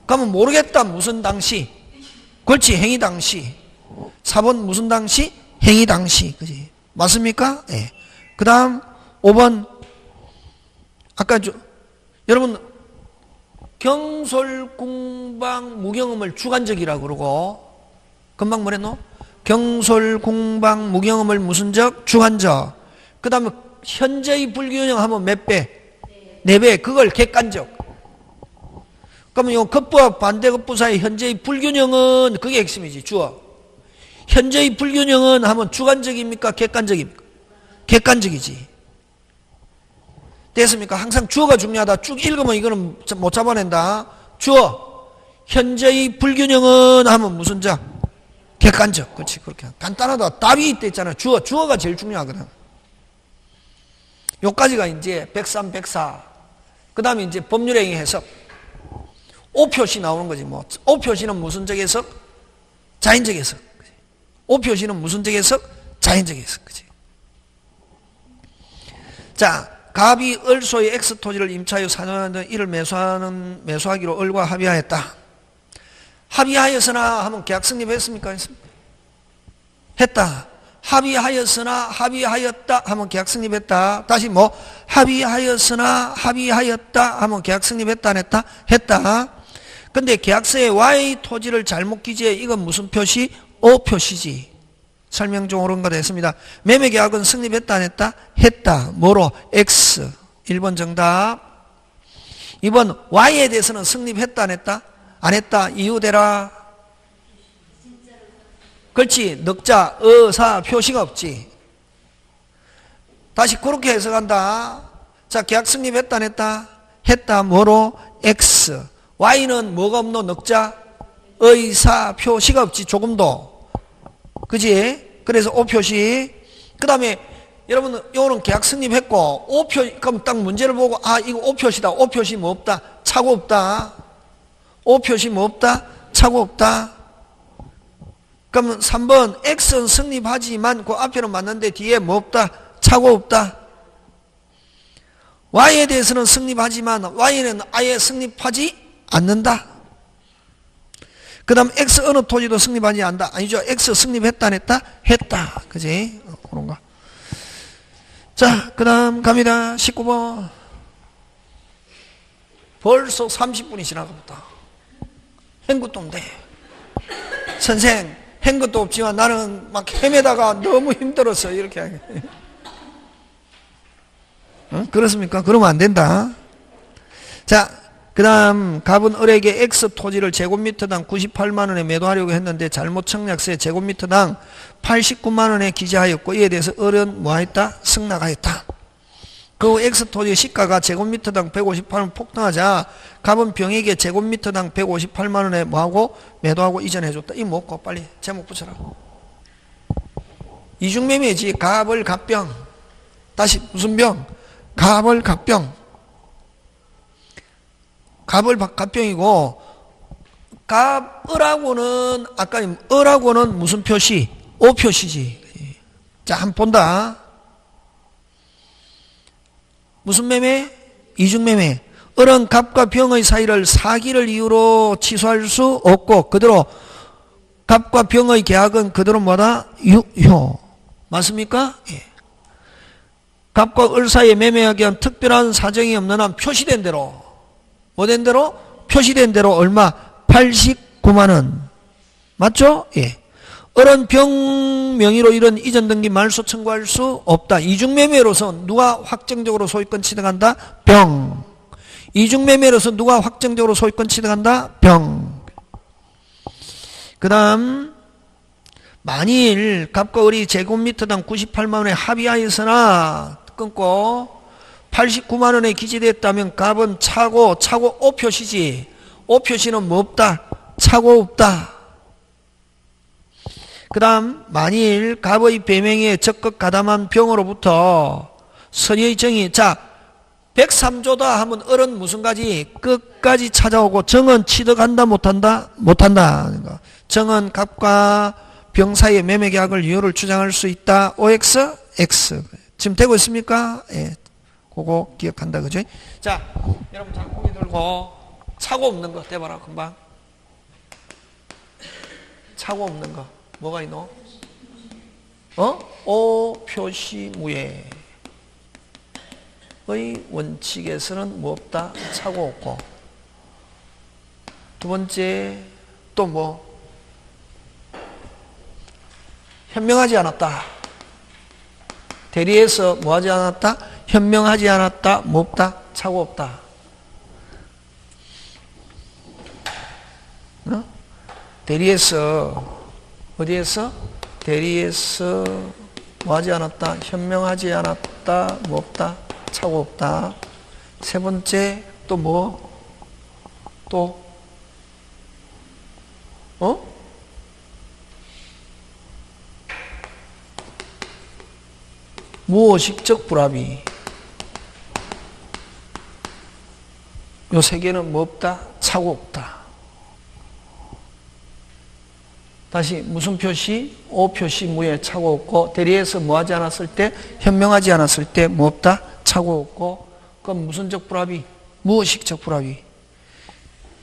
그러면 모르겠다. 무슨 당시? 그렇지. 행위 당시. 4번 무슨 당시? 행위 당시. 그지? 맞습니까? 예. 네. 그 다음 5번 아까 여러분 경솔궁방 무경험을 주관적이라고 그러고 금방 뭐랬노? 경솔궁방 무경험을 무슨 적? 주관적. 그 다음에 현재의 불균형 하면 몇 배? 4배. 그걸 객관적. 그러면 이 급부와 반대급부 사이 현재의 불균형은 그게 핵심이지. 주어. 현재의 불균형은 하면 주관적입니까? 객관적입니까? 객관적이지. 됐습니까? 항상 주어가 중요하다. 쭉 읽으면 이거는 못 잡아낸다. 주어. 현재의 불균형은 하면 무슨 자? 객관적. 그렇지. 그렇게. 간단하다. 답이 이때 있잖아. 주어. 주어가 제일 중요하거든. 요까지가 이제 103, 104. 그 다음에 이제 법률행위 해석. 오표시 나오는 거지. 뭐. 오표시는 무슨적 해석? 자인적 해석. 오표시는 무슨적 해석? 자인적 해석. 그치? 자, 갑이 을소의 X 토지를 임차하여 사용하는 이를 매수하기로 을과 합의하였다. 합의하였으나 하면 계약 성립했습니까? 했다. 합의하였으나 합의하였다 하면 계약 성립했다. 다시 뭐 합의하였으나 합의하였다 하면 계약 성립했다 안 했다? 했다. 근데 계약서에 Y 토지를 잘못 기재해. 이건 무슨 표시? O 표시지. 설명 중 옳은 거 됐습니다. 매매 계약은 성립했다 안 했다? 했다. 뭐로? X. 1번 정답. 2번 Y에 대해서는 성립했다 안 했다? 안 했다. 이유 대라. 그렇지. 넉자, 사, 표시가 없지. 다시 그렇게 해석한다. 자, 계약 성립했다 안 했다? 했다. 뭐로? X. Y는 뭐가 없노? 넉자, 사, 표시가 없지. 조금도. 그지? 그래서 O 표시. 그 다음에 여러분 요거는 계약 성립했고 O 표시. 그럼 딱 문제를 보고 아 이거 O 표시다. O 표시 뭐 없다? 차고 없다. O 표시 뭐 없다? 차고 없다. 그러면 3번 X는 성립하지만 그 앞에는 맞는데 뒤에 뭐 없다? 차고 없다. Y에 대해서는 성립하지만 Y는 아예 성립하지 않는다. 그 다음 X 어느 토지도 성립하지 않는다. 아니죠. X 성립했다 안 했다? 했다. 그지? 그런가. 자, 그 다음 갑니다. 19번. 벌써 30분이 지나가보다. 한 것도 없네. 선생, 한 것도 없지만 나는 막 헤매다가 너무 힘들었어. 이렇게 하게. 그렇습니까? 그러면 안 된다. 자, 그 다음 갑은 을에게 X 토지를 제곱미터당 98만원에 매도하려고 했는데 잘못 청약서에 제곱미터당 89만원에 기재하였고 이에 대해서 을은 뭐하였다? 승낙하였다. 그 X 토지의 시가가 제곱미터당 158만원 폭등하자 갑은 병에게 제곱미터당 158만원에 뭐하고? 매도하고 이전해줬다. 이 뭐고? 빨리 제목 붙여라. 이중매매지. 갑을 갑병. 다시 무슨 병? 갑을 갑병. 갑을 갑병이고 갑을하고는 아까 을하고는 무슨 표시? O 표시지. 자, 한번 본다. 무슨 매매? 이중매매. 을은 갑과 병의 사이를 사기를 이유로 취소할 수 없고 그대로 갑과 병의 계약은 그대로 뭐다? 유효. 맞습니까? 예. 갑과 을 사이에 매매하기 위한 특별한 사정이 없는 한 표시된 대로 뭐된 대로? 표시된 대로 얼마? 89만원. 맞죠? 예. 을은 병 명의로 이런 이전 등기 말소 청구할 수 없다. 이중매매로서 누가 확정적으로 소유권 취득한다? 병. 이중매매로서 누가 확정적으로 소유권 취득한다? 병. 그 다음 만일 갑과 을이 제곱미터당 98만원에 합의하였으나 끊고 89만원에 기재됐다면 갑은 차고 O 표시지. O 표시는 뭐 없다? 차고 없다. 그 다음 만일 갑의 배명에 적극 가담한 병으로부터 선의의 정의. 자, 103조다 하면 어른 무슨 가지? 끝까지 찾아오고 정은 취득한다 못한다? 못한다. 정은 갑과 병 사이의 매매계약을 유효를 주장할 수 있다. OX, X. 지금 되고 있습니까? 예. 그거 기억한다. 그죠? 자, 여러분 장고기 들고 차고 없는 거 떼봐라. 금방. 차고 없는 거. 뭐가 있노? 오 표시 무예. 의 원칙에서는 뭐 없다? 차고 없고. 두 번째, 또 뭐? 현명하지 않았다. 대리에서 뭐 하지 않았다? 현명하지 않았다. 뭐 없다? 차고 없다. 대리에서, 어디에서? 대리에서 뭐 하지 않았다? 현명하지 않았다. 뭐 없다? 차고 없다. 세 번째, 또 뭐? 또? 무의식적 불합의. 요 세 개는 뭐 없다? 차고 없다. 다시 무슨 표시? 오 표시 무에 차고 없고, 대리에서 뭐 하지 않았을 때? 현명하지 않았을 때 뭐 없다? 차고 없고. 그럼 무슨적 불합의? 무의식적 불합의.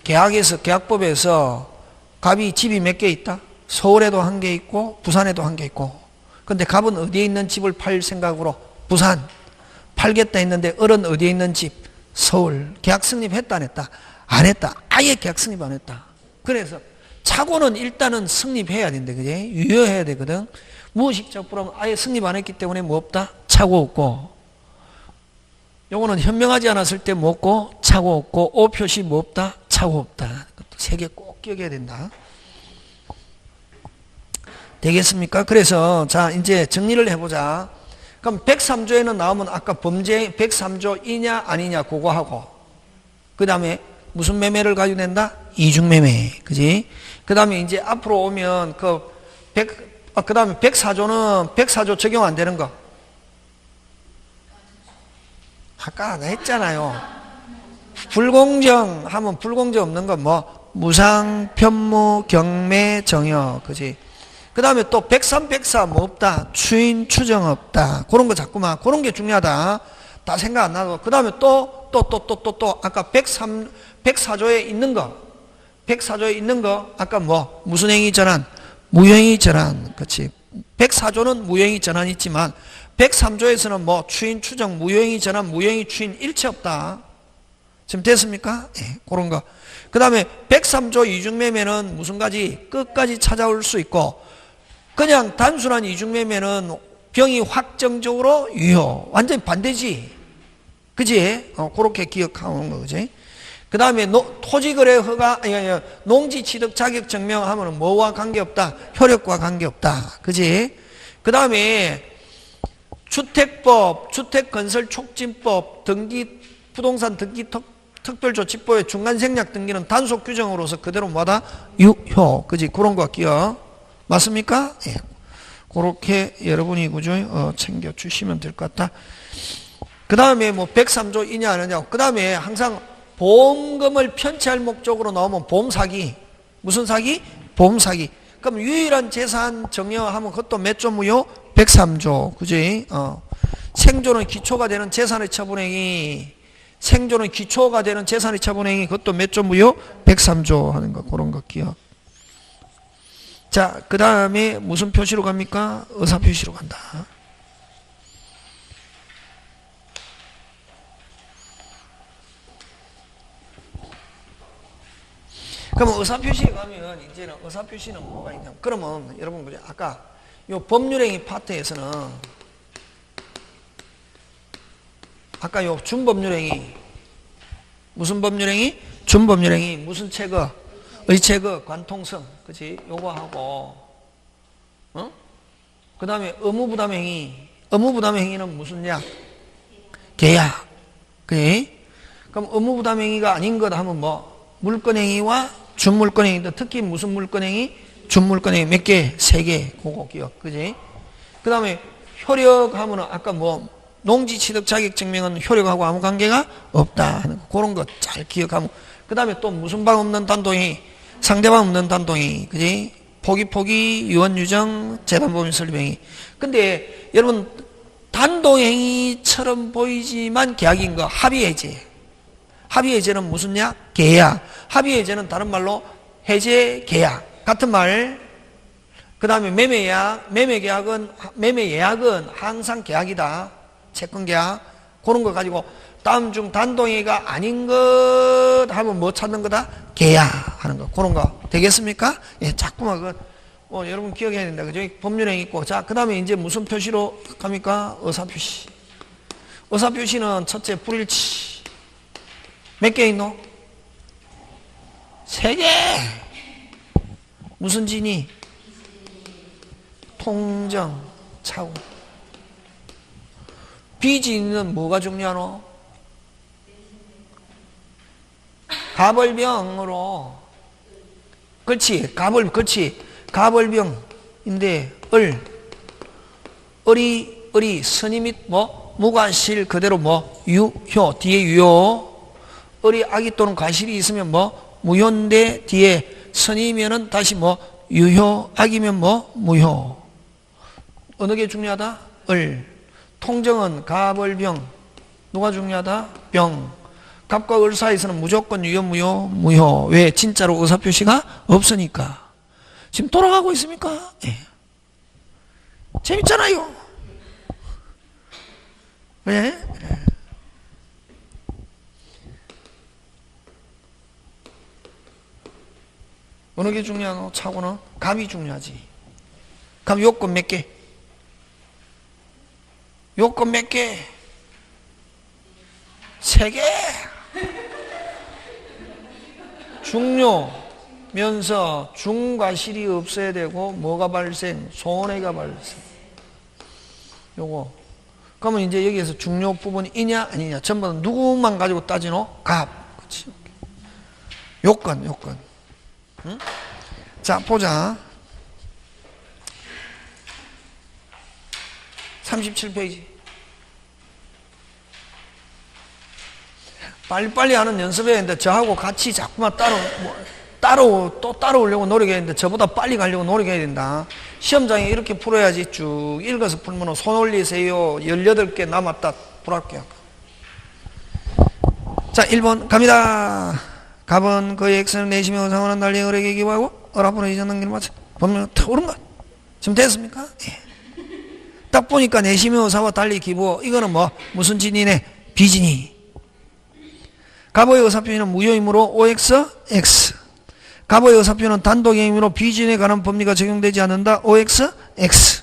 계약법에서 갑이 집이 몇 개 있다? 서울에도 한 개 있고 부산에도 한 개 있고. 근데 갑은 어디에 있는 집을 팔 생각으로? 부산. 팔겠다 했는데 어른 어디에 있는 집? 서울. 계약 성립했다 안 했다? 안 했다. 아예 계약 성립 안 했다. 그래서 차고는 일단은 성립해야 된대. 그지? 유효해야 되거든. 무의식적 불합은 아예 성립 안 했기 때문에 뭐 없다? 차고 없고. 요거는 현명하지 않았을 때 뭐 없고? 차고 없고. 오 표시 뭐 없다? 차고 없다. 세 개 꼭 기억해야 된다. 되겠습니까? 그래서 자 이제 정리를 해보자. 그럼 103조에는 나오면 아까 범죄 103조이냐 아니냐 그거 하고, 그 다음에 무슨 매매를 가지고 낸다? 이중매매. 그지? 그 다음에 이제 앞으로 오면 그 다음에 104조 적용 안 되는 거. 아까 안 했잖아요. 불공정 하면 불공정 없는 거 뭐? 무상, 편무, 경매, 정여. 그지? 그 다음에 또 103, 104 뭐 없다? 추인, 추정 없다. 그런 거 자꾸만. 그런 게 중요하다. 다 생각 안 나고. 그 다음에 또 아까 104조에 있는 거. 104조에 있는 거. 아까 뭐? 무슨 행위 전환? 무효행위 전환. 그치? 104조는 무효행위 전환이 있지만 103조에서는 뭐? 추인, 추정, 무효행위 전환, 무효행위 추인 일체 없다. 지금 됐습니까? 예, 그런 거. 그 다음에 103조 이중매매는 무슨 가지? 끝까지 찾아올 수 있고, 그냥 단순한 이중매매는 병이 확정적으로 유효. 완전히 반대지. 그지? 그렇게 기억하는 거지. 그 다음에 토지거래 허가, 농지 취득 자격 증명하면 뭐와 관계없다? 효력과 관계없다. 그지? 그 다음에 주택법, 주택건설촉진법, 부동산 등기 특별조치법의 중간생략 등기는 단속 규정으로서 그대로 뭐다? 유효. 그지? 그런 거 기억. 맞습니까? 예. 그렇게 여러분이 그죠? 챙겨주시면 될 것 같다. 그 다음에 뭐 103조이냐 아니냐. 그 다음에 항상 보험금을 편취할 목적으로 나오면 보험사기. 무슨 사기? 보험사기. 그럼 유일한 재산 정여하면 그것도 몇 조 무효? 103조. 그지? 생존은 기초가 되는 재산의 처분행위. 생존은 기초가 되는 재산의 처분행위. 그것도 몇 조 무효? 103조 하는 거. 그런 거 기억. 자, 그 다음에 무슨 표시로 갑니까? 의사표시로 간다. 그러면 의사표시에 가면 이제는 의사표시는 뭐가 있냐? 그러면 여러분 그죠? 아까 요 법률행위 파트에서는 아까 요 준법률행위 무슨 법률행위? 준법률행위 무슨 체거? 의체거, 관통성, 그치? 요거 하고, 그 다음에 의무부담행위. 의무부담행위는 무슨 약? 계약. 그치? 그럼 의무부담행위가 아닌 것 하면 뭐? 물건행위와 준물건행위. 특히 무슨 물건행위? 준물건행위 몇 개? 3개. 그거 기억. 그치? 그 다음에 효력 하면은 아까 뭐? 농지 취득 자격 증명은 효력하고 아무 관계가 없다 하는 거. 그런 거 잘 기억하고. 그 다음에 또 무슨 방 없는 단동행위, 상대방 없는 단동행위, 그지? 포기, 유언, 유정, 재단법인 설립행위. 근데 여러분 단동행위처럼 보이지만 계약인 거 합의해제. 합의해제는 무슨냐? 계약. 합의해제는 다른 말로 해제 계약. 같은 말. 그 다음에 매매계약. 매매예약은 항상 계약이다. 채권계약. 그런 거 가지고 다음 중 단동행위가 아닌 것 하면 뭐 찾는 거다? 계약하는 거. 그런 거 되겠습니까? 예, 자꾸만 여러분 기억해야 된다. 그죠? 법률행위 있고. 자, 그 다음에 이제 무슨 표시로 갑니까? 의사표시. 의사표시는 첫째 불일치. 몇 개 있노? 3개. 무슨 진위? 통정, 차후. 비진위는 뭐가 중요하노? 가벌병으로. 그렇지. 가벌병인데 을이 선의 및 무과실 그대로 유효 뒤에 유효. 을이 악의 또는 과실이 있으면 무효인데 뒤에 선의면은 다시 유효, 악이면 무효. 어느 게 중요하다? 을. 통정은 가벌병. 누가 중요하다? 병. 갑과 을 사이에서는 무조건 유효, 무효. 왜? 진짜로 의사표시가 없으니까. 지금 돌아가고 있습니까? 예. 재밌잖아요. 왜? 어느 게 중요하노? 차고는? 갑이 중요하지. 갑 요건 몇 개? 요건 몇 개? 3개. 중요, 면서, 중과실이 없어야 되고, 뭐가 발생? 손해가 발생. 요거. 그러면 이제 여기에서 중요 부분이 이냐, 아니냐. 전부 다 누구만 가지고 따지노? 갑. 그치. 요건. 응? 자, 보자. 37페이지. 빨리빨리 하는 연습해야 했는데 저하고 같이 자꾸만 따라오려고 노력해야 되는데 저보다 빨리 가려고 노력해야 된다. 시험장에 이렇게 풀어야지. 쭉 읽어서 풀면 손 올리세요. 18개 남았다. 불할게요. 자, 1번 갑니다. 갑은 그의 X는 내시며 상환한 달리 을에게 기부하고 을 앞으로 이전한 길을 마쳐 보면 옳은 것. 지금 됐습니까? 예. 딱 보니까 내시며 사와 달리 기부. 이거는 무슨 진이네? 비진이. 갑의 의사표시는 무효이므로 OX, X. 갑의 의사표는 단독행위로 비진에 관한 법리가 적용되지 않는다. OX, X.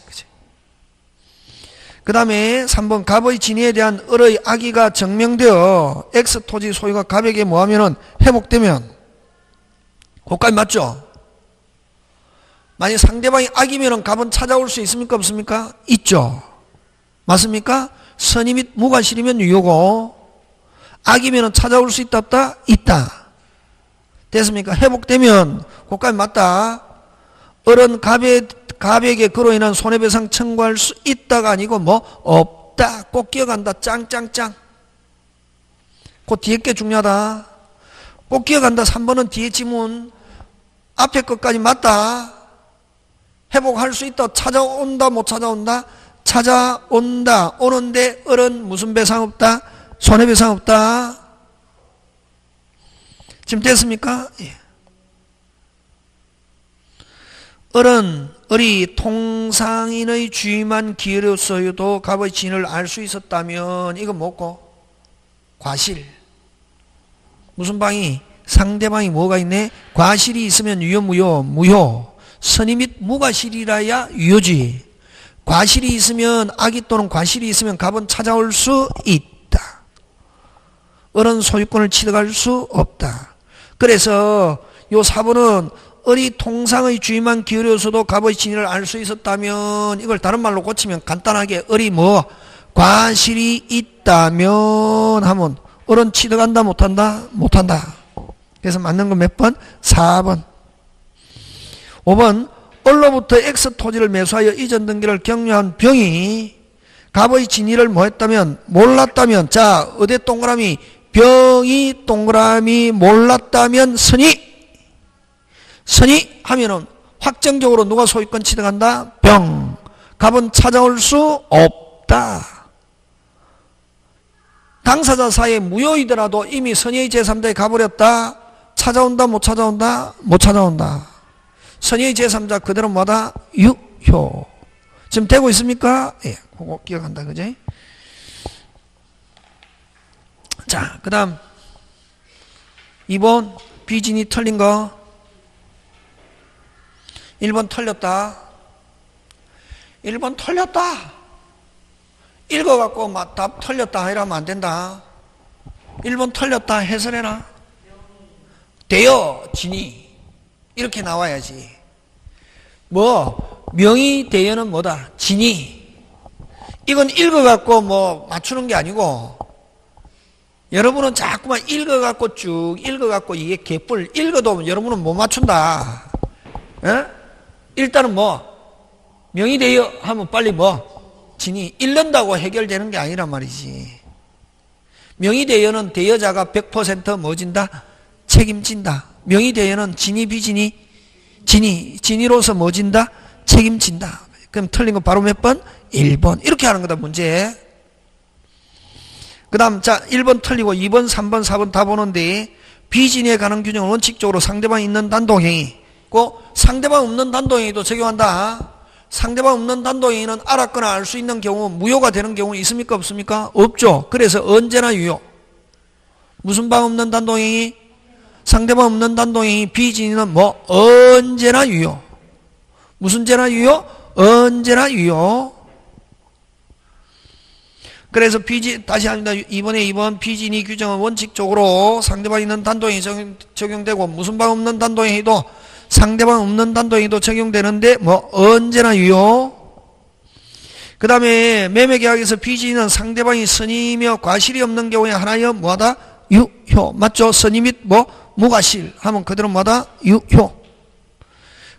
그 다음에 3번 갑의 진위에 대한 을의 악의가 증명되어 X 토지 소유가 갑에게 뭐하면은 회복되면 그것까지 맞죠? 만약 상대방이 악이면은 갑은 찾아올 수 있습니까? 없습니까? 있죠. 맞습니까? 선의 및 무과실이면 유효고 악이면은 찾아올 수 있다 없다? 있다. 됐습니까? 회복되면 그것까지 맞다. 을은 갑에게 그로 인한 손해배상 청구할 수 있다가 아니고 없다. 꼭 기억한다. 짱짱짱. 그 뒤에 게 중요하다. 꼭 기억한다. 3번은 뒤에 지문. 앞에 것까지 맞다. 회복할 수 있다. 찾아온다. 못 찾아온다. 찾아온다. 오는데 을은 무슨 배상 없다? 손해배상 없다. 지금 됐습니까? 예. 을이 통상인의 주의만 기울였어도 갑의 진을 알 수 있었다면 이건 뭐고? 과실. 무슨 방이? 상대방이 뭐가 있네? 과실이 있으면 유효, 무효. 선의 및 무과실이라야 유효지. 과실이 있으면 악의 또는 과실이 있으면 갑은 찾아올 수 있다. 을은 소유권을 취득할 수 없다. 그래서 요 4번은 을이 통상의 주의만 기울여서도 갑의 진위를 알 수 있었다면 이걸 다른 말로 고치면 간단하게 을이 과실이 있다면 하면 을은 취득한다 못한다? 못한다. 그래서 맞는 건 몇 번? 4번. 5번 을로부터 X 토지를 매수하여 이전 등기를 격려한 병이 갑의 진위를 뭐 했다면? 몰랐다면. 자, 어디 동그라미? 병이 동그라미 몰랐다면 선의. 선의 하면은 확정적으로 누가 소유권 취득한다? 병. 갑은 찾아올 수 없다. 당사자 사이에 무효이더라도 이미 선의의 제3자에 가버렸다. 찾아온다 못 찾아온다? 못 찾아온다. 선의의 제3자 그대로 뭐다? 유효. 지금 되고 있습니까? 예, 그거 기억한다, 그지? 자, 그 다음 2번 비진이 틀린 거. 1번 틀렸다. 1번 틀렸다. 읽어갖고 막 답 틀렸다 이러면 안 된다. 1번 틀렸다 해설해라. 되어 진이 이렇게 나와야지. 뭐 명의 대여는 뭐다? 진이. 이건 읽어갖고 뭐 맞추는 게 아니고, 여러분은 자꾸만 읽어갖고 쭉 읽어갖고 이게 개뿔 읽어도 여러분은 못 맞춘다. 에? 일단은 뭐 명의 대여 하면 빨리 뭐 진이 읽는다고 해결되는 게 아니란 말이지. 명의 대여는 대여자가 100% 뭐진다? 책임진다. 명의 대여는 진이 비진이 진이로서 뭐진다? 책임진다. 그럼 틀린 거 바로 몇 번? 1번. 이렇게 하는 거다, 문제. 그 다음, 자, 1번 틀리고 2번, 3번, 4번 다 보는데, 비진에 관한 규정은 원칙적으로 상대방 있는 단독행위, 꼭 상대방 없는 단독행위도 적용한다. 상대방 없는 단독행위는 알았거나 알 수 있는 경우, 무효가 되는 경우 있습니까? 없습니까? 없죠. 그래서 언제나 유효. 무슨 방 없는 단독행위? 상대방 없는 단독행위, 비진은 뭐? 언제나 유효. 무슨 죄나 유효? 언제나 유효. 그래서 다시 합니다. 이번에 2번 비진이 규정은 원칙적으로 상대방 있는 단독행위 적용되고, 무슨 방 없는 단독행위도 상대방 없는 단독행위도 적용되는데 뭐 언제나 유효. 그 다음에 매매계약에서 비진은 상대방이 선의며 과실이 없는 경우에 하나여 뭐하다? 유효. 맞죠? 선의 및 뭐 무과실 하면 그대로 뭐하다? 유효.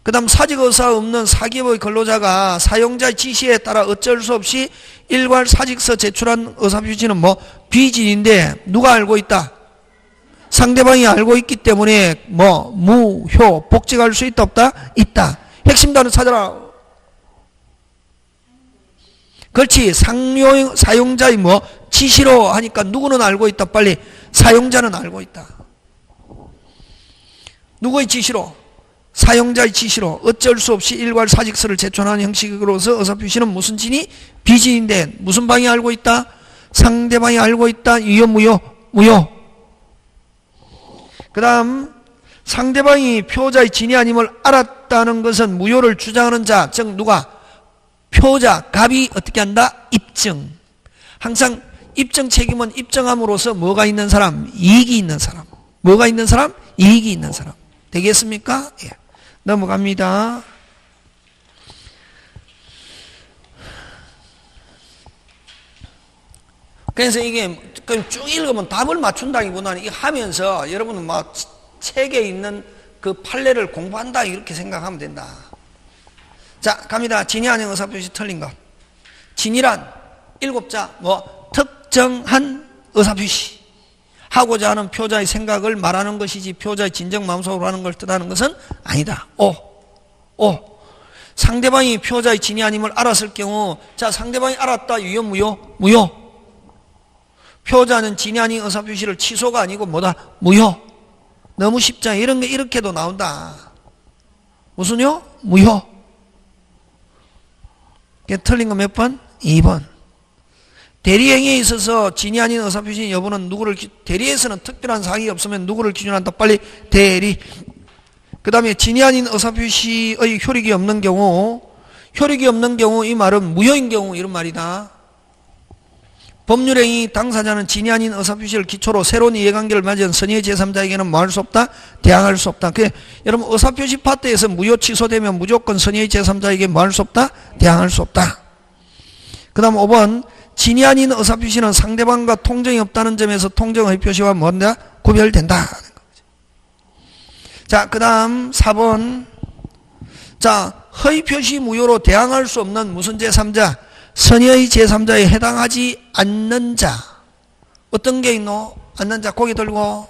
그 다음 사직의사 없는 사기업의 근로자가 사용자의 지시에 따라 어쩔 수 없이 일괄 사직서 제출한 의사표시는 뭐 비진인데 누가 알고 있다? 상대방이 알고 있기 때문에 뭐 무효. 복직할 수 있다 없다? 있다. 핵심 단어 찾아라. 그렇지. 사용자의 뭐 지시로 하니까 누구는 알고 있다? 빨리. 사용자는 알고 있다. 누구의 지시로? 사용자의 지시로 어쩔 수 없이 일괄 사직서를 제출하는 형식으로서 의사표시는 무슨 진이? 비진인데 무슨 방이 알고 있다? 상대방이 알고 있다. 유효 무효? 무효. 그 다음 상대방이 표자의 진이 아님을 알았다는 것은 무효를 주장하는 자, 즉 누가? 표자, 갑이 어떻게 한다? 입증. 항상 입증 책임은 입증함으로써 뭐가 있는 사람? 이익이 있는 사람. 뭐가 있는 사람? 이익이 있는 사람. 되겠습니까? 예. 넘어갑니다. 그래서 이게 쭉 읽으면 답을 맞춘다기보다는 이거 하면서 여러분은 막 책에 있는 그 판례를 공부한다 이렇게 생각하면 된다. 자, 갑니다. 진이 아닌 의사표시 틀린 것. 진이란 7자 뭐 특정한 의사표시. 하고자 하는 표자의 생각을 말하는 것이지 표자의 진정 마음속으로 하는 걸 뜻하는 것은 아니다. 상대방이 표자의 진이 아님을 알았을 경우, 자, 상대방이 알았다. 유효 무효? 무효. 표자는 진이 아닌 의사표시를 취소가 아니고 뭐다? 무효. 너무 쉽잖아. 이런 게 이렇게도 나온다. 무슨요? 무효. 틀린 거 몇 번? 2번. 대리행위에 있어서 진이 아닌 의사표시 여부는 누구를, 대리에서는 특별한 사항이 없으면 누구를 기준한다? 빨리 대리. 그 다음에 진이 아닌 의사표시의 효력이 없는 경우, 이 말은 무효인 경우 이런 말이다. 법률행위 당사자는 진이 아닌 의사표시를 기초로 새로운 이해관계를 맺은 선의의 제3자에게는 뭐 할 수 없다? 대항할 수 없다. 여러분 의사표시 파트에서 무효 취소되면 무조건 선의의 제3자에게 뭐 할 수 없다? 대항할 수 없다. 그 다음 5번 진이 아닌 의사표시는 상대방과 통정이 없다는 점에서 통정의 표시와 뭔가 구별된다. 자, 그 다음 4번. 자, 허위표시 무효로 대항할 수 없는 무슨 제3자? 선의의 제3자에 해당하지 않는 자. 어떤 게 있노? 않는 자 고개 들고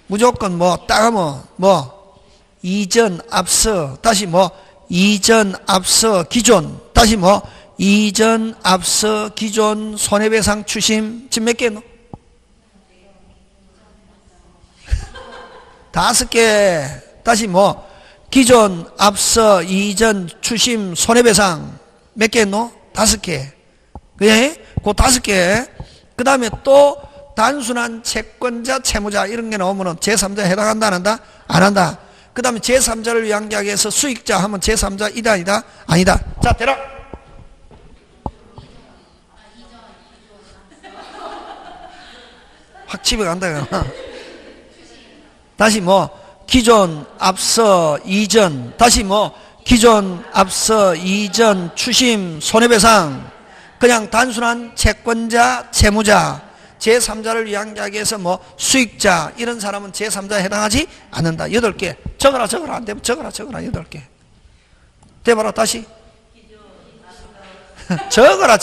무조건 뭐 따가면 뭐 이전 앞서 다시 뭐 이전 앞서 기존 다시 뭐 이전 앞서 기존 손해배상 추심 지금 몇 개 있노? 5개. 다시 뭐 기존 앞서 이전 추심 손해배상 몇 개 있노? 5개. 그래? 그 5개. 그 다음에 또 단순한 채권자 채무자 이런 게 나오면은 제3자에 해당한다 안 한다? 안 한다. 그 다음에 제3자를 위한 계약에서 수익자 하면 제3자 이다 아니다? 아니다. 자 대략 확 집에 간다. 다시 뭐 기존 앞서 이전 다시 뭐 기존 앞서 이전 추심 손해배상 그냥 단순한 채권자 채무자 제3자를 위한 계약에서 뭐 수익자 이런 사람은 제3자에 해당하지 않는다. 8개. 적어라 안 되면 적어라 8개. 대봐라 다시. 적어라.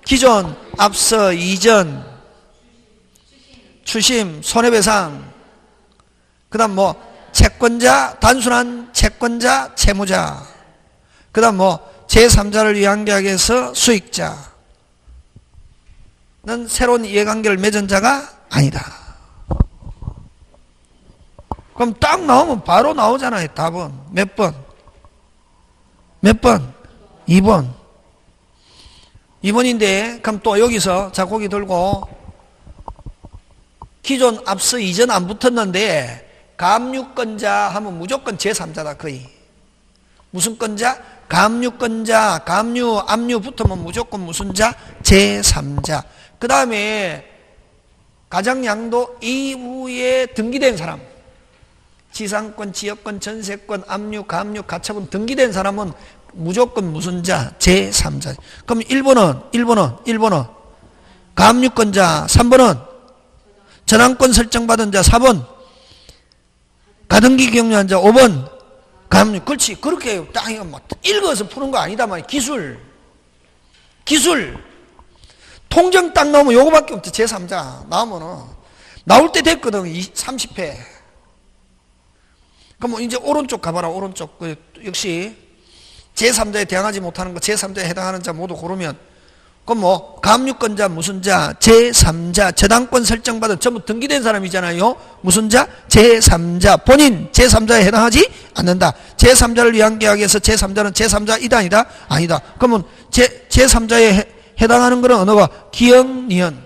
기존 앞서 이전 추심 손해배상 그 다음 뭐 채권자 단순한 채권자 채무자 그 다음 뭐 제3자를 위한 계약에서 수익자 는 새로운 이해관계를 맺은 자가 아니다. 그럼 딱 나오면 바로 나오잖아요. 답은 몇 번? 2번. 2번인데 그럼 또 여기서 자 고기 들고 기존 앞서 이전 안 붙었는데 감유권자 하면 무조건 제3자다 거의. 무슨 건자? 감유권자, 감유, 압류 붙으면 무조건 무슨 자? 제3자. 그 다음에 가장양도 이후에 등기된 사람 지상권, 지역권, 전세권, 압류, 감유, 가처분 등기된 사람은 무조건 무슨 자? 제3자. 그럼 1번은 감유권자, 3번은 전환권 설정받은 자, 4번 가등기 격려한 자, 5번 감유. 그렇지. 그렇게 딱 이거 막 읽어서 푸는 거 아니다 말이야. 기술 통정 딱 나오면 요거밖에 없지. 제3자 나오면은 나올 때 됐거든. 30회. 그럼 이제 오른쪽 가봐라. 오른쪽 역시 제3자에 대항하지 못하는 거 제3자에 해당하는 자 모두 고르면 그럼 뭐 감유권자 무슨 자? 제3자. 저당권 설정받은 전부 등기된 사람이잖아요. 무슨 자? 제3자. 본인 제3자에 해당하지 않는다. 제3자를 위한 계약에서 제3자는 제3자 이다 아니다? 아니다. 그러면 제3자에 해당하는 거는 언어가 기역, 니은.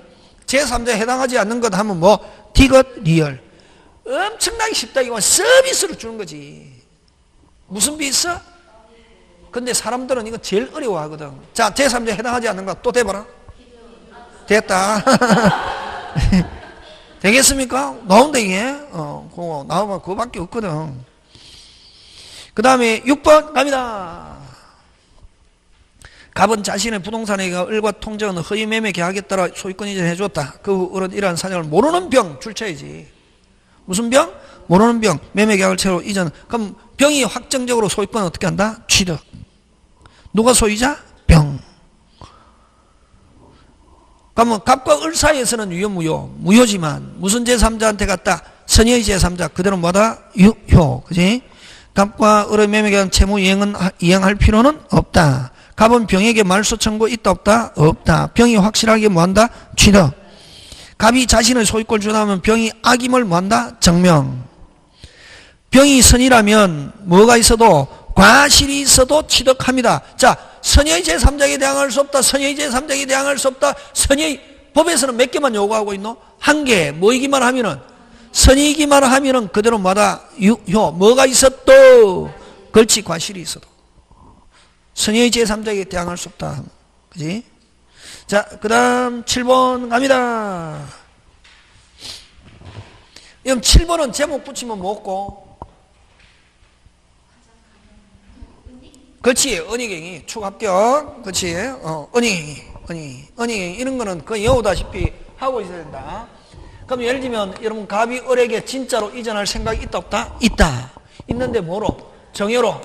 제3자에 해당하지 않는 것 하면 뭐 디귿, 리얼. 엄청나게 쉽다. 이건 서비스를 주는 거지. 무슨 비 있어? 근데 사람들은 이거 제일 어려워하거든. 자, 제3자에 해당하지 않는 것 또 대봐라. 됐다. 되겠습니까? 나온다 이게. 그거 나오면 그거밖에 없거든. 그 다음에 6번 갑니다. 갑은 자신의 부동산의 을과 통정은 허위 매매 계약에 따라 소유권 이전해 줬다. 그 을은 이러한 사정을 모르는 병 줄쳐야지. 무슨 병? 모르는 병. 매매 계약을 채로 이전. 그럼 병이 확정적으로 소유권을 어떻게 한다? 취득. 누가 소유자? 병. 그러면 갑과 을 사이에서는 유효 무효? 무효지만 무슨 제3자한테 갔다? 선의의 제3자. 그대로 뭐다? 유효. 그지? 갑과 을의 매매 계약 채무 이행할 필요는 없다. 갑은 병에게 말소 청구 있다 없다? 없다. 병이 확실하게 뭐한다? 취득. 갑이 자신의 소유권을 주장하면 병이 악임을 뭐한다? 증명. 병이 선이라면 뭐가 있어도 과실이 있어도 취득합니다. 자, 선의 제3자에게 대항할 수 없다. 선의 제3자에게 대항할 수 없다. 선의 법에서는 몇 개만 요구하고 있노? 1개. 뭐이기만 하면은 선이기만 하면은 그대로 뭐다? 유효. 뭐가 있어도 걸치 과실이 있어도 선의 제3자에게 대항할 수 없다. 그지? 자, 그 다음 7번 갑니다. 그럼 7번은 제목 붙이면 뭐고? 그렇지. 은희경이 축합격. 그렇지. 은희경이 이런 거는 거의 여우다시피 하고 있어야 된다. 그럼 예를 들면 여러분 갑이 을에게 진짜로 이전할 생각이 있다 없다? 있다. 있는데 뭐로? 정여로.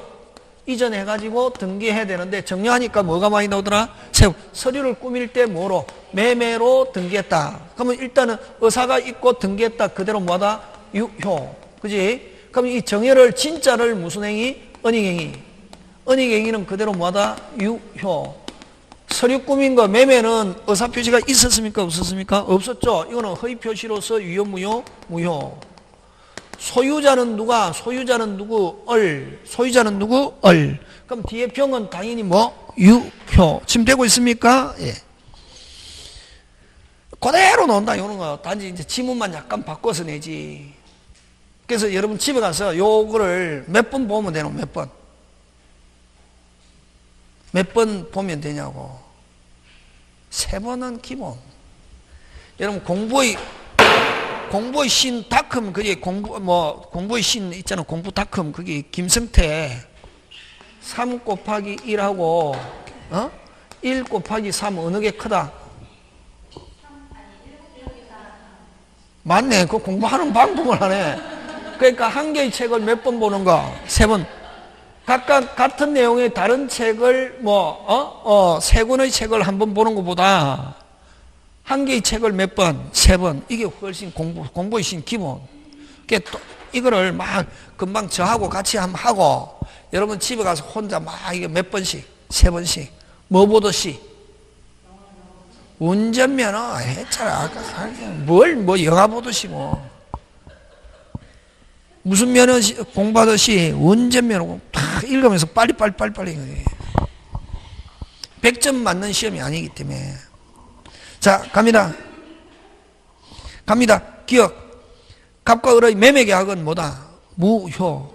이전해가지고 등기해야 되는데 정리하니까 뭐가 많이 나오더라? 세후. 서류를 꾸밀 때 뭐로? 매매로 등기했다. 그러면 일단은 의사가 있고 등기했다. 그대로 뭐하다? 유효. 그지? 그럼 이 정의를 진짜를 무슨 행위? 은닉행위. 은닉행위는 그대로 뭐하다? 유효. 서류 꾸민 거 매매는 의사표시가 있었습니까? 없었습니까? 없었죠. 이거는 허위표시로서 유효 무효? 무효. 소유자는 누가? 소유자는 누구? 소유자는 누구? 그럼 뒤에 병은 당연히 뭐? 유효. 지금 되고 있습니까? 예. 그대로 논다, 이런 거. 단지 이제 지문만 약간 바꿔서 내지. 그래서 여러분 집에 가서 요거를 몇 번 보면 되노? 몇 번? 몇 번 보면 되냐고. 3번은 기본. 여러분 공부의 신 닷컴, 그게 공부의 신 있잖아. 공부 닷컴, 그게 김성태 3 곱하기 1하고 1 곱하기 3 어느 게 크다? 맞네. 그 공부하는 방법을 하네. 그러니까 한 개의 책을 몇 번 보는 거? 3번. 각각 같은 내용의 다른 책을 3권의 책을 한 번 보는 것보다 한 개의 책을 몇 번? 3번. 이게 훨씬 공부의 신 기본. 또 이거를 막 금방 저하고 같이 한번 하고 여러분 집에 가서 혼자 막 이게 몇 번씩? 3번씩. 뭐 보듯이? 운전면허 했잖아. 아까 뭐 영화 보듯이 뭐. 무슨 면허 공부하듯이 운전면허 다 읽으면서 빨리. 100점 맞는 시험이 아니기 때문에. 자, 갑니다. 기억. 갑과 을의 매매계약은 뭐다? 무효.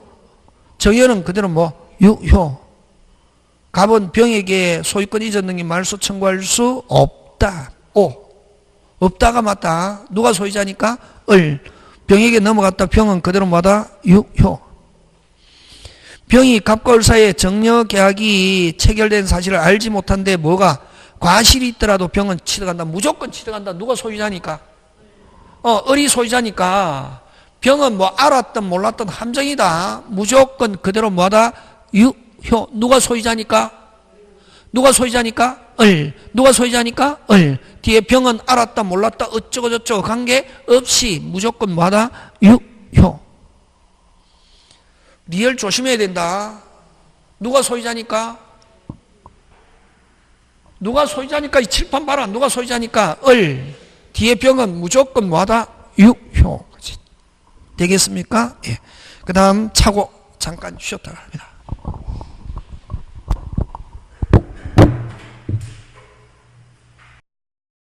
정의는 그대로 뭐? 유효. 갑은 병에게 소유권 이전 등기 말소 청구할 수 없다. 없다가 맞다. 누가 소유자니까? 병에게 넘어갔다. 병은 그대로 뭐다? 유효. 병이 갑과 을 사이에 정려 계약이 체결된 사실을 알지 못한데 뭐가? 과실이 있더라도 병은 치러간다. 무조건 치러간다. 누가 소유자니까? 을이 소유자니까 병은 뭐 알았든 몰랐든 함정이다. 무조건 그대로 뭐하다? 유효. 누가 소유자니까? 누가 소유자니까? 뒤에 병은 알았다 몰랐다 어쩌고 저쩌고 관계없이 무조건 뭐하다? 유효. 리얼 조심해야 된다. 누가 소유자니까? 이 칠판 봐라. 누가 소유자니까? 뒤에 병은 무조건 뭐하다? 유효. 되겠습니까? 예. 그 다음 차고 잠깐 쉬었다 갑니다.